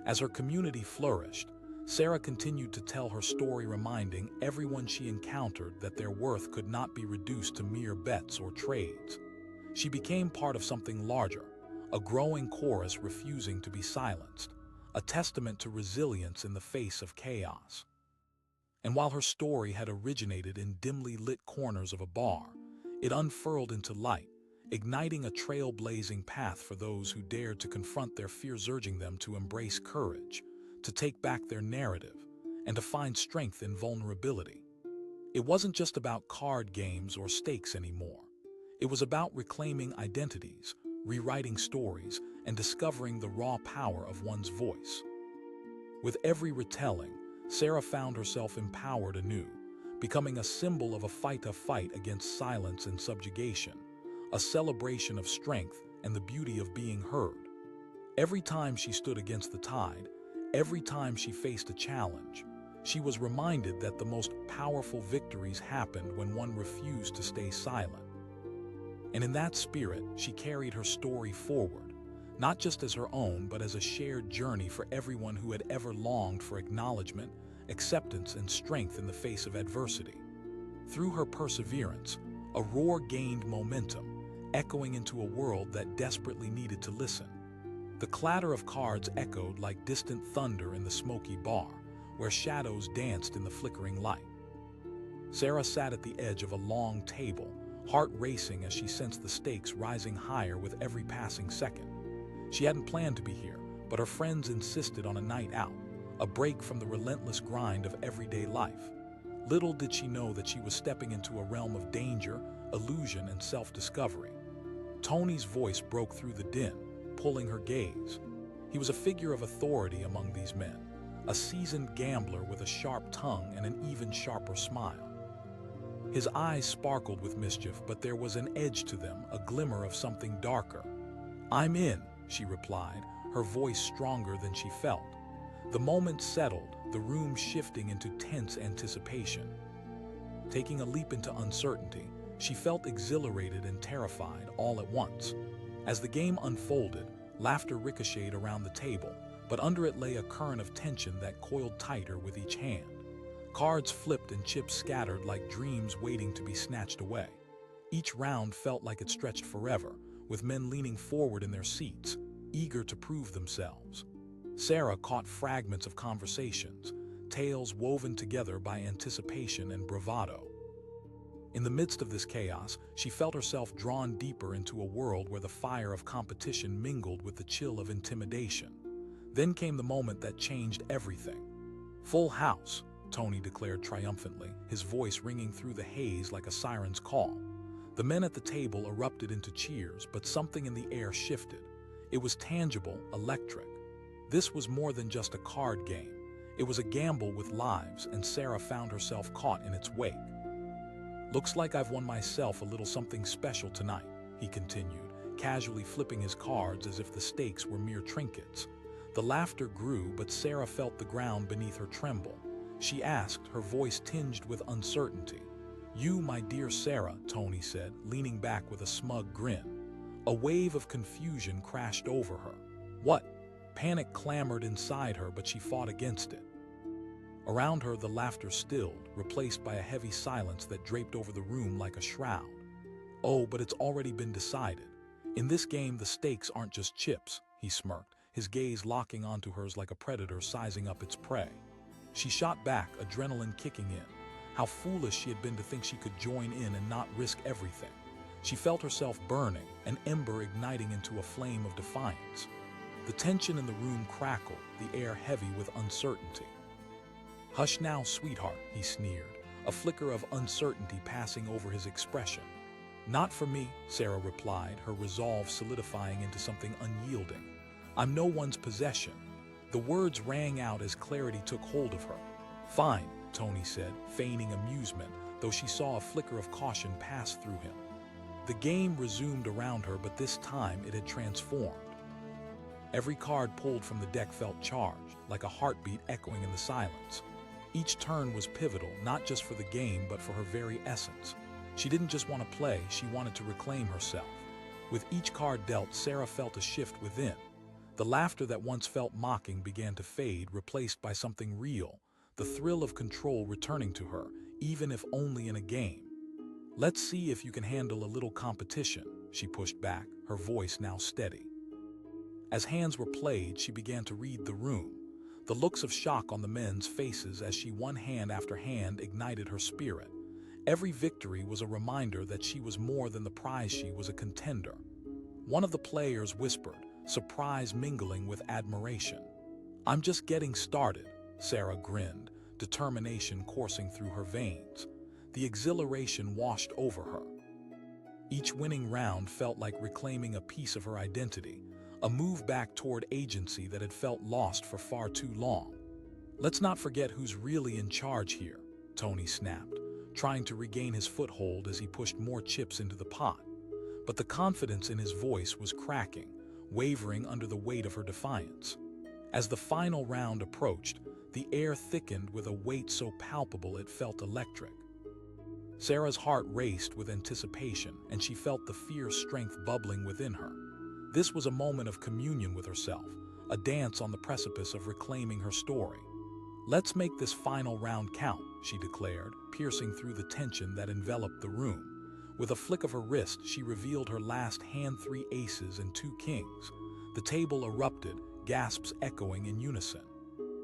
As her community flourished, Sarah continued to tell her story, reminding everyone she encountered that their worth could not be reduced to mere bets or trades. She became part of something larger, a growing chorus refusing to be silenced, a testament to resilience in the face of chaos. And while her story had originated in dimly lit corners of a bar, it unfurled into light, igniting a trailblazing path for those who dared to confront their fears, urging them to embrace courage, to take back their narrative, and to find strength in vulnerability. It wasn't just about card games or stakes anymore. It was about reclaiming identities, rewriting stories, and discovering the raw power of one's voice. With every retelling, Sarah found herself empowered anew, becoming a symbol of a fight against silence and subjugation, a celebration of strength and the beauty of being heard. Every time she stood against the tide, every time she faced a challenge, she was reminded that the most powerful victories happened when one refused to stay silent. And in that spirit, she carried her story forward, not just as her own, but as a shared journey for everyone who had ever longed for acknowledgement, acceptance, and strength in the face of adversity. Through her perseverance, a roar gained momentum, echoing into a world that desperately needed to listen. The clatter of cards echoed like distant thunder in the smoky bar, where shadows danced in the flickering light. Sarah sat at the edge of a long table, heart racing as she sensed the stakes rising higher with every passing second. She hadn't planned to be here, but her friends insisted on a night out, a break from the relentless grind of everyday life. Little did she know that she was stepping into a realm of danger, illusion, and self-discovery. Tony's voice broke through the din, pulling her gaze. He was a figure of authority among these men, a seasoned gambler with a sharp tongue and an even sharper smile. His eyes sparkled with mischief, but there was an edge to them, a glimmer of something darker. "I'm in," she replied, her voice stronger than she felt. The moment settled, the room shifting into tense anticipation. Taking a leap into uncertainty, she felt exhilarated and terrified all at once. As the game unfolded, laughter ricocheted around the table, but under it lay a current of tension that coiled tighter with each hand. Cards flipped and chips scattered like dreams waiting to be snatched away. Each round felt like it stretched forever, with men leaning forward in their seats, eager to prove themselves. Sarah caught fragments of conversations, tales woven together by anticipation and bravado. In the midst of this chaos, she felt herself drawn deeper into a world where the fire of competition mingled with the chill of intimidation. Then came the moment that changed everything. "Full house," Tony declared triumphantly, his voice ringing through the haze like a siren's call. The men at the table erupted into cheers, but something in the air shifted. It was tangible, electric. This was more than just a card game. It was a gamble with lives, and Sarah found herself caught in its wake. "Looks like I've won myself a little something special tonight," he continued, casually flipping his cards as if the stakes were mere trinkets. The laughter grew, but Sarah felt the ground beneath her tremble. She asked, her voice tinged with uncertainty. "You, my dear Sarah," Tony said, leaning back with a smug grin. A wave of confusion crashed over her. "What?" Panic clamored inside her, but she fought against it. Around her, the laughter stilled, replaced by a heavy silence that draped over the room like a shroud. "Oh, but it's already been decided. In this game, the stakes aren't just chips," he smirked, his gaze locking onto hers like a predator sizing up its prey. She shot back, adrenaline kicking in. How foolish she had been to think she could join in and not risk everything. She felt herself burning, an ember igniting into a flame of defiance. The tension in the room crackled, the air heavy with uncertainty. "Hush now, sweetheart," he sneered, a flicker of uncertainty passing over his expression. "Not for me," Sarah replied, her resolve solidifying into something unyielding. "I'm no one's possession." The words rang out as clarity took hold of her. "Fine," Tony said, feigning amusement, though she saw a flicker of caution pass through him. The game resumed around her, but this time it had transformed. Every card pulled from the deck felt charged, like a heartbeat echoing in the silence. Each turn was pivotal, not just for the game, but for her very essence. She didn't just want to play, she wanted to reclaim herself. With each card dealt, Sarah felt a shift within. The laughter that once felt mocking began to fade, replaced by something real, the thrill of control returning to her, even if only in a game. "Let's see if you can handle a little competition," she pushed back, her voice now steady. As hands were played, she began to read the room. The looks of shock on the men's faces as she one hand after hand ignited her spirit. Every victory was a reminder that she was more than the prize, she was a contender. One of the players whispered, surprise mingling with admiration. "I'm just getting started," Sarah grinned, determination coursing through her veins. The exhilaration washed over her. Each winning round felt like reclaiming a piece of her identity, a move back toward agency that had felt lost for far too long. "Let's not forget who's really in charge here," Tony snapped, trying to regain his foothold as he pushed more chips into the pot. But the confidence in his voice was cracking, wavering under the weight of her defiance. As the final round approached, the air thickened with a weight so palpable it felt electric. Sarah's heart raced with anticipation, and she felt the fierce strength bubbling within her. This was a moment of communion with herself, a dance on the precipice of reclaiming her story. "Let's make this final round count," she declared, piercing through the tension that enveloped the room. With a flick of her wrist, she revealed her last hand, 3 aces and 2 kings. The table erupted, gasps echoing in unison.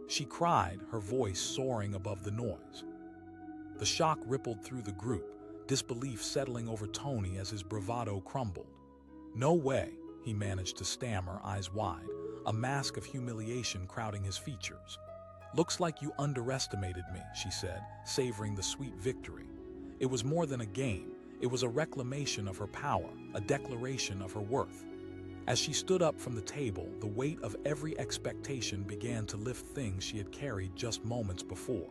She cried, her voice soaring above the noise. The shock rippled through the group, disbelief settling over Tony as his bravado crumbled. "No way," he managed to stammer, eyes wide, a mask of humiliation crowding his features. "Looks like you underestimated me," she said, savoring the sweet victory. It was more than a game. It was a reclamation of her power, a declaration of her worth. As she stood up from the table, the weight of every expectation began to lift things she had carried just moments before.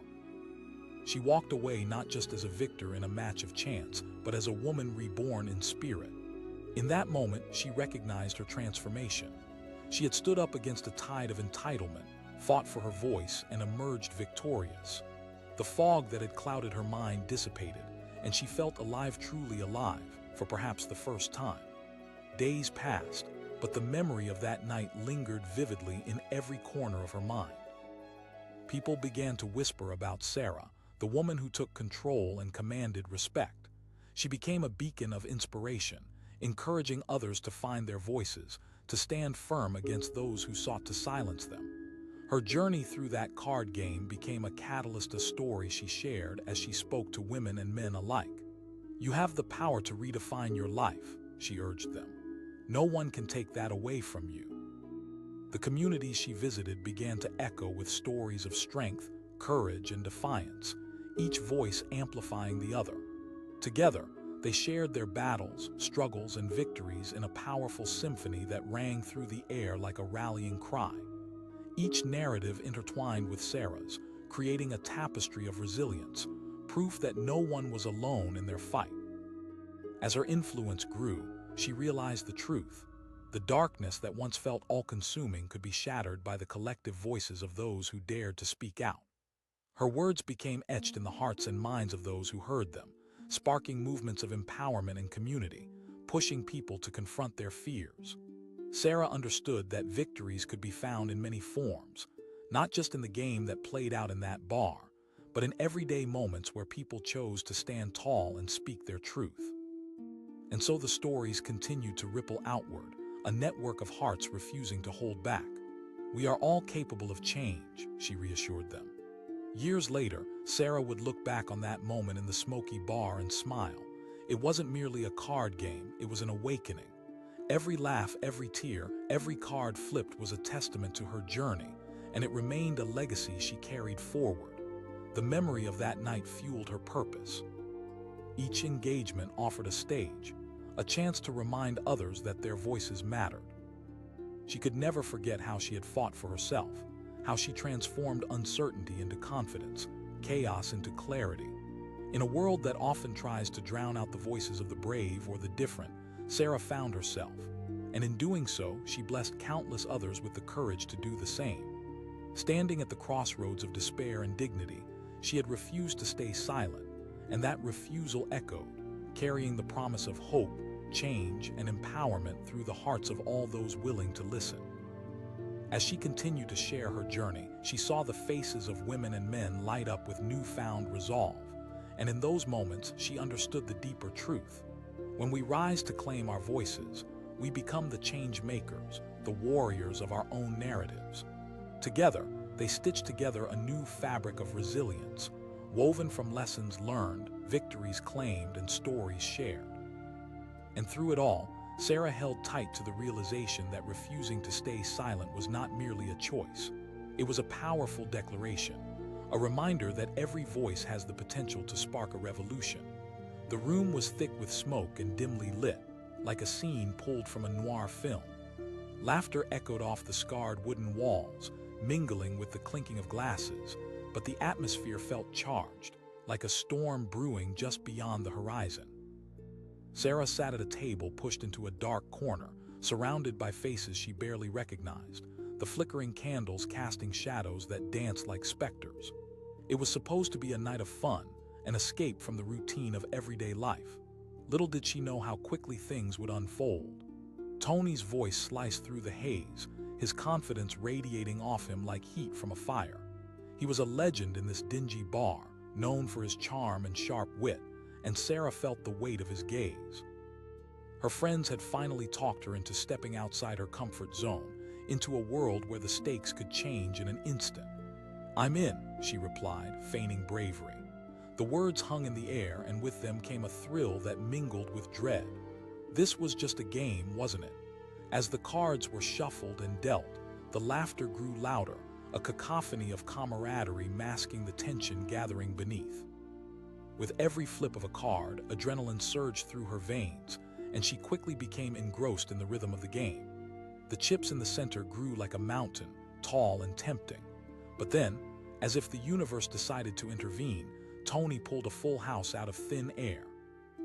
She walked away not just as a victor in a match of chance, but as a woman reborn in spirit. In that moment, she recognized her transformation. She had stood up against a tide of entitlement, fought for her voice, and emerged victorious. The fog that had clouded her mind dissipated, and she felt alive, truly alive, for perhaps the first time. Days passed. but the memory of that night lingered vividly in every corner of her mind. People began to whisper about Sarah, the woman who took control and commanded respect. She became a beacon of inspiration, encouraging others to find their voices, to stand firm against those who sought to silence them. Her journey through that card game became a catalyst, a story she shared as she spoke to women and men alike. "You have the power to redefine your life," she urged them. "No one can take that away from you." The communities she visited began to echo with stories of strength, courage, and defiance, each voice amplifying the other. Together, they shared their battles, struggles, and victories in a powerful symphony that rang through the air like a rallying cry. Each narrative intertwined with Sarah's, creating a tapestry of resilience, proof that no one was alone in their fight. As her influence grew, she realized the truth. The darkness that once felt all-consuming could be shattered by the collective voices of those who dared to speak out. Her words became etched in the hearts and minds of those who heard them, sparking movements of empowerment and community, pushing people to confront their fears. Sarah understood that victories could be found in many forms, not just in the game that played out in that bar, but in everyday moments where people chose to stand tall and speak their truth. And so the stories continued to ripple outward, a network of hearts refusing to hold back. "We are all capable of change," she reassured them. Years later, Sarah would look back on that moment in the smoky bar and smile. It wasn't merely a card game, it was an awakening. Every laugh, every tear, every card flipped was a testament to her journey, and it remained a legacy she carried forward. The memory of that night fueled her purpose. Each engagement offered a stage, a chance to remind others that their voices mattered. She could never forget how she had fought for herself, how she transformed uncertainty into confidence, chaos into clarity. In a world that often tries to drown out the voices of the brave or the different, Sarah found herself, and in doing so, she blessed countless others with the courage to do the same. Standing at the crossroads of despair and dignity, she had refused to stay silent, and that refusal echoed, carrying the promise of hope, change, and empowerment through the hearts of all those willing to listen. As she continued to share her journey, she saw the faces of women and men light up with newfound resolve, and in those moments, she understood the deeper truth. When we rise to claim our voices, we become the change makers, the warriors of our own narratives. Together, they stitch together a new fabric of resilience, woven from lessons learned, victories claimed, and stories shared. And through it all, Sarah held tight to the realization that refusing to stay silent was not merely a choice. It was a powerful declaration, a reminder that every voice has the potential to spark a revolution. The room was thick with smoke and dimly lit, like a scene pulled from a noir film. Laughter echoed off the scarred wooden walls, mingling with the clinking of glasses, but the atmosphere felt charged, like a storm brewing just beyond the horizon. Sarah sat at a table pushed into a dark corner, surrounded by faces she barely recognized, the flickering candles casting shadows that danced like specters. It was supposed to be a night of fun, an escape from the routine of everyday life. Little did she know how quickly things would unfold. Tony's voice sliced through the haze, his confidence radiating off him like heat from a fire. He was a legend in this dingy bar, known for his charm and sharp wit, and Sarah felt the weight of his gaze. Her friends had finally talked her into stepping outside her comfort zone, into a world where the stakes could change in an instant. "I'm in," she replied, feigning bravery. The words hung in the air, and with them came a thrill that mingled with dread. This was just a game, wasn't it? As the cards were shuffled and dealt, the laughter grew louder, a cacophony of camaraderie masking the tension gathering beneath. With every flip of a card, adrenaline surged through her veins, and she quickly became engrossed in the rhythm of the game. The chips in the center grew like a mountain, tall and tempting. But then, as if the universe decided to intervene, Tony pulled a full house out of thin air.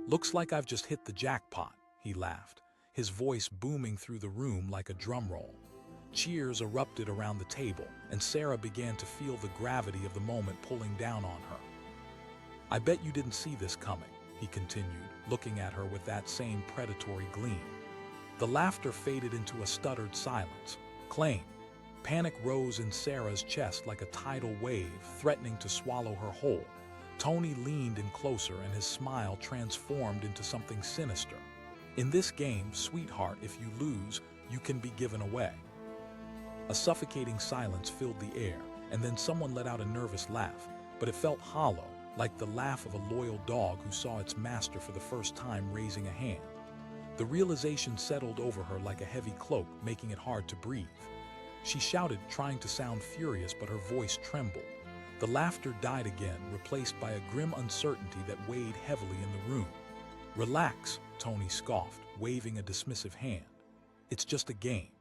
"Looks like I've just hit the jackpot," he laughed, his voice booming through the room like a drum roll. Cheers erupted around the table, and Sarah began to feel the gravity of the moment pulling down on her. "I bet you didn't see this coming," he continued, looking at her with that same predatory gleam. The laughter faded into a stuttered silence. Claim. Panic rose in Sarah's chest like a tidal wave, threatening to swallow her whole. Tony leaned in closer and his smile transformed into something sinister. In this game, sweetheart, if you lose, you can be given away. A suffocating silence filled the air, and then someone let out a nervous laugh, but it felt hollow, like the laugh of a loyal dog who saw its master for the first time raising a hand. The realization settled over her like a heavy cloak, making it hard to breathe. She shouted, trying to sound furious, but her voice trembled. The laughter died again, replaced by a grim uncertainty that weighed heavily in the room. "Relax," Tony scoffed, waving a dismissive hand. "It's just a game."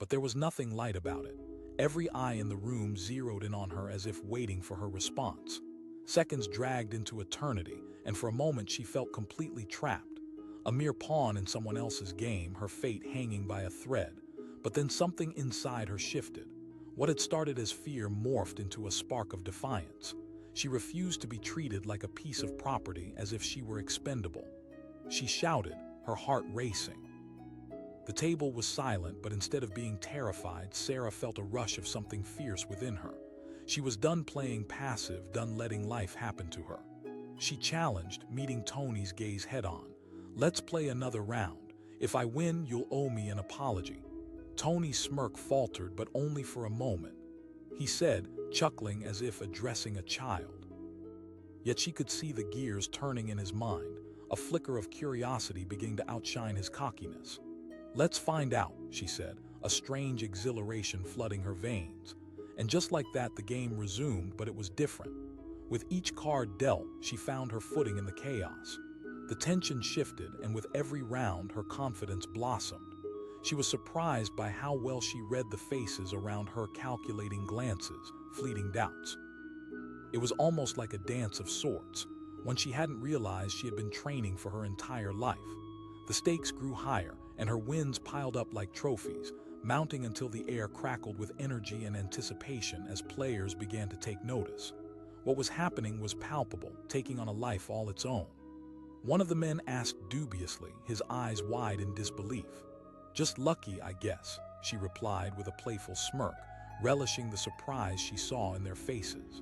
But there was nothing light about it. Every eye in the room zeroed in on her as if waiting for her response. Seconds dragged into eternity, and for a moment she felt completely trapped. A mere pawn in someone else's game, her fate hanging by a thread. But then something inside her shifted. What had started as fear morphed into a spark of defiance. She refused to be treated like a piece of property, as if she were expendable. She shouted, her heart racing. The table was silent, but instead of being terrified, Sarah felt a rush of something fierce within her. She was done playing passive, done letting life happen to her. She challenged, meeting Tony's gaze head-on. "Let's play another round. If I win, you'll owe me an apology." Tony's smirk faltered, but only for a moment. He said, chuckling as if addressing a child. Yet she could see the gears turning in his mind, a flicker of curiosity beginning to outshine his cockiness. "Let's find out," she said, a strange exhilaration flooding her veins. And just like that, the game resumed, but it was different. With each card dealt, she found her footing in the chaos. The tension shifted, and with every round, her confidence blossomed. She was surprised by how well she read the faces around her, calculating glances, fleeting doubts. It was almost like a dance of sorts, one she hadn't realized she had been training for her entire life. The stakes grew higher, and her wins piled up like trophies, mounting until the air crackled with energy and anticipation as players began to take notice. What was happening was palpable, taking on a life all its own. One of the men asked dubiously, his eyes wide in disbelief. "Just lucky, I guess," she replied with a playful smirk, relishing the surprise she saw in their faces.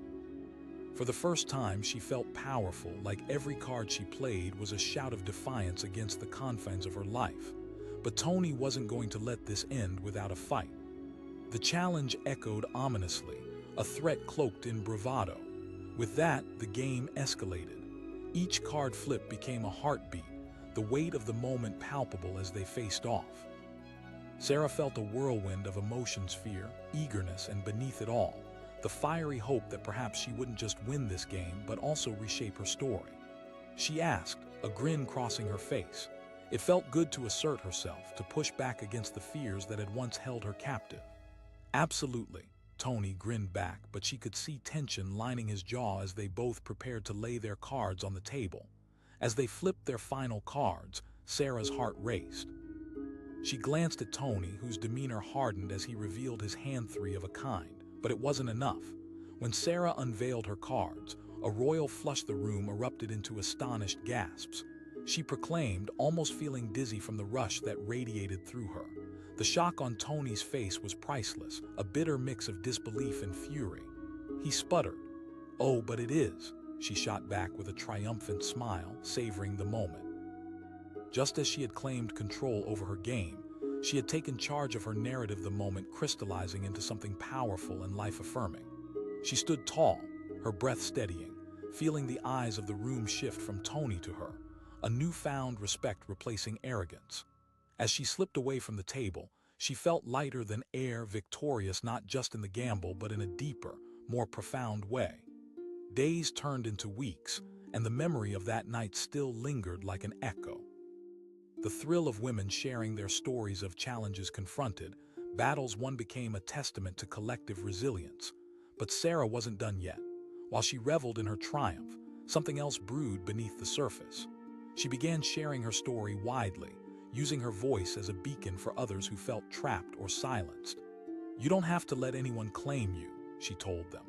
For the first time, she felt powerful, like every card she played was a shout of defiance against the confines of her life. But Tony wasn't going to let this end without a fight. The challenge echoed ominously, a threat cloaked in bravado. With that, the game escalated. Each card flip became a heartbeat, the weight of the moment palpable as they faced off. Sarah felt a whirlwind of emotions, fear, eagerness, and beneath it all, the fiery hope that perhaps she wouldn't just win this game, but also reshape her story. She asked, a grin crossing her face. It felt good to assert herself, to push back against the fears that had once held her captive. "Absolutely," Tony grinned back, but she could see tension lining his jaw as they both prepared to lay their cards on the table. As they flipped their final cards, Sarah's heart raced. She glanced at Tony, whose demeanor hardened as he revealed his hand three of a kind, but it wasn't enough. When Sarah unveiled her cards, a royal flush the room erupted into astonished gasps. She proclaimed, almost feeling dizzy from the rush that radiated through her. The shock on Tony's face was priceless, a bitter mix of disbelief and fury. He sputtered. "Oh, but it is," she shot back with a triumphant smile, savoring the moment. Just as she had claimed control over her game, she had taken charge of her narrative, the moment crystallizing into something powerful and life-affirming. She stood tall, her breath steadying, feeling the eyes of the room shift from Tony to her, a newfound respect replacing arrogance. As she slipped away from the table, she felt lighter than air, victorious not just in the gamble but in a deeper, more profound way. Days turned into weeks, and the memory of that night still lingered like an echo. The thrill of women sharing their stories of challenges confronted, battles won became a testament to collective resilience. But Sarah wasn't done yet. While she reveled in her triumph, something else brewed beneath the surface. She began sharing her story widely, using her voice as a beacon for others who felt trapped or silenced. "You don't have to let anyone claim you," she told them.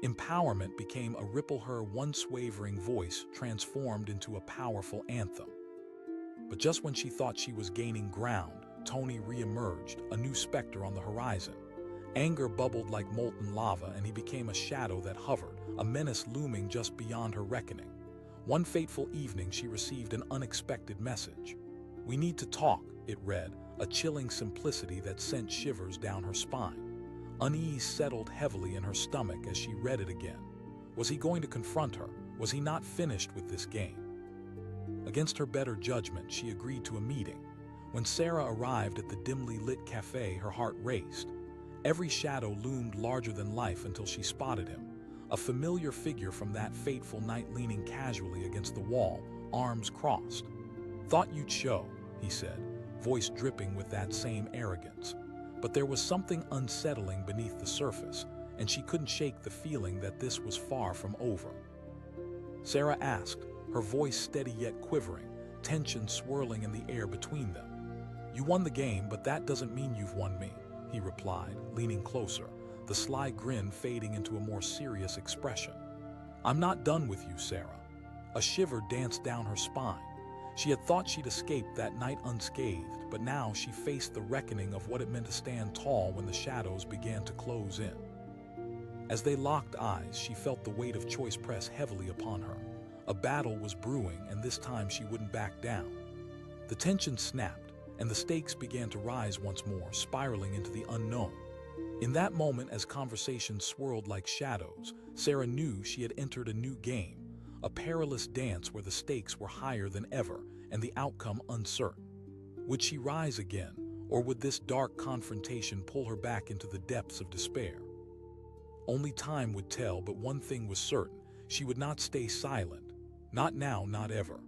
Empowerment became a ripple, her once wavering voice transformed into a powerful anthem. But just when she thought she was gaining ground, Tony re-emerged, a new specter on the horizon. Anger bubbled like molten lava, and he became a shadow that hovered, a menace looming just beyond her reckoning. One fateful evening, she received an unexpected message. "We need to talk," it read, a chilling simplicity that sent shivers down her spine. Unease settled heavily in her stomach as she read it again. Was he going to confront her? Was he not finished with this game? Against her better judgment, she agreed to a meeting. When Sarah arrived at the dimly lit cafe, her heart raced. Every shadow loomed larger than life until she spotted him, a familiar figure from that fateful night leaning casually against the wall, arms crossed. "Thought you'd show," he said, voice dripping with that same arrogance. But there was something unsettling beneath the surface, and she couldn't shake the feeling that this was far from over. Sarah asked, her voice steady yet quivering, tension swirling in the air between them. "You won the game, but that doesn't mean you've won me," he replied, leaning closer, the sly grin fading into a more serious expression. "I'm not done with you, Sarah." A shiver danced down her spine. She had thought she'd escaped that night unscathed, but now she faced the reckoning of what it meant to stand tall when the shadows began to close in. As they locked eyes, she felt the weight of choice press heavily upon her. A battle was brewing, and this time she wouldn't back down. The tension snapped, and the stakes began to rise once more, spiraling into the unknown. In that moment, as conversations swirled like shadows, Sarah knew she had entered a new game, a perilous dance where the stakes were higher than ever and the outcome uncertain. Would she rise again, or would this dark confrontation pull her back into the depths of despair? Only time would tell, but one thing was certain: she would not stay silent. Not now, not ever.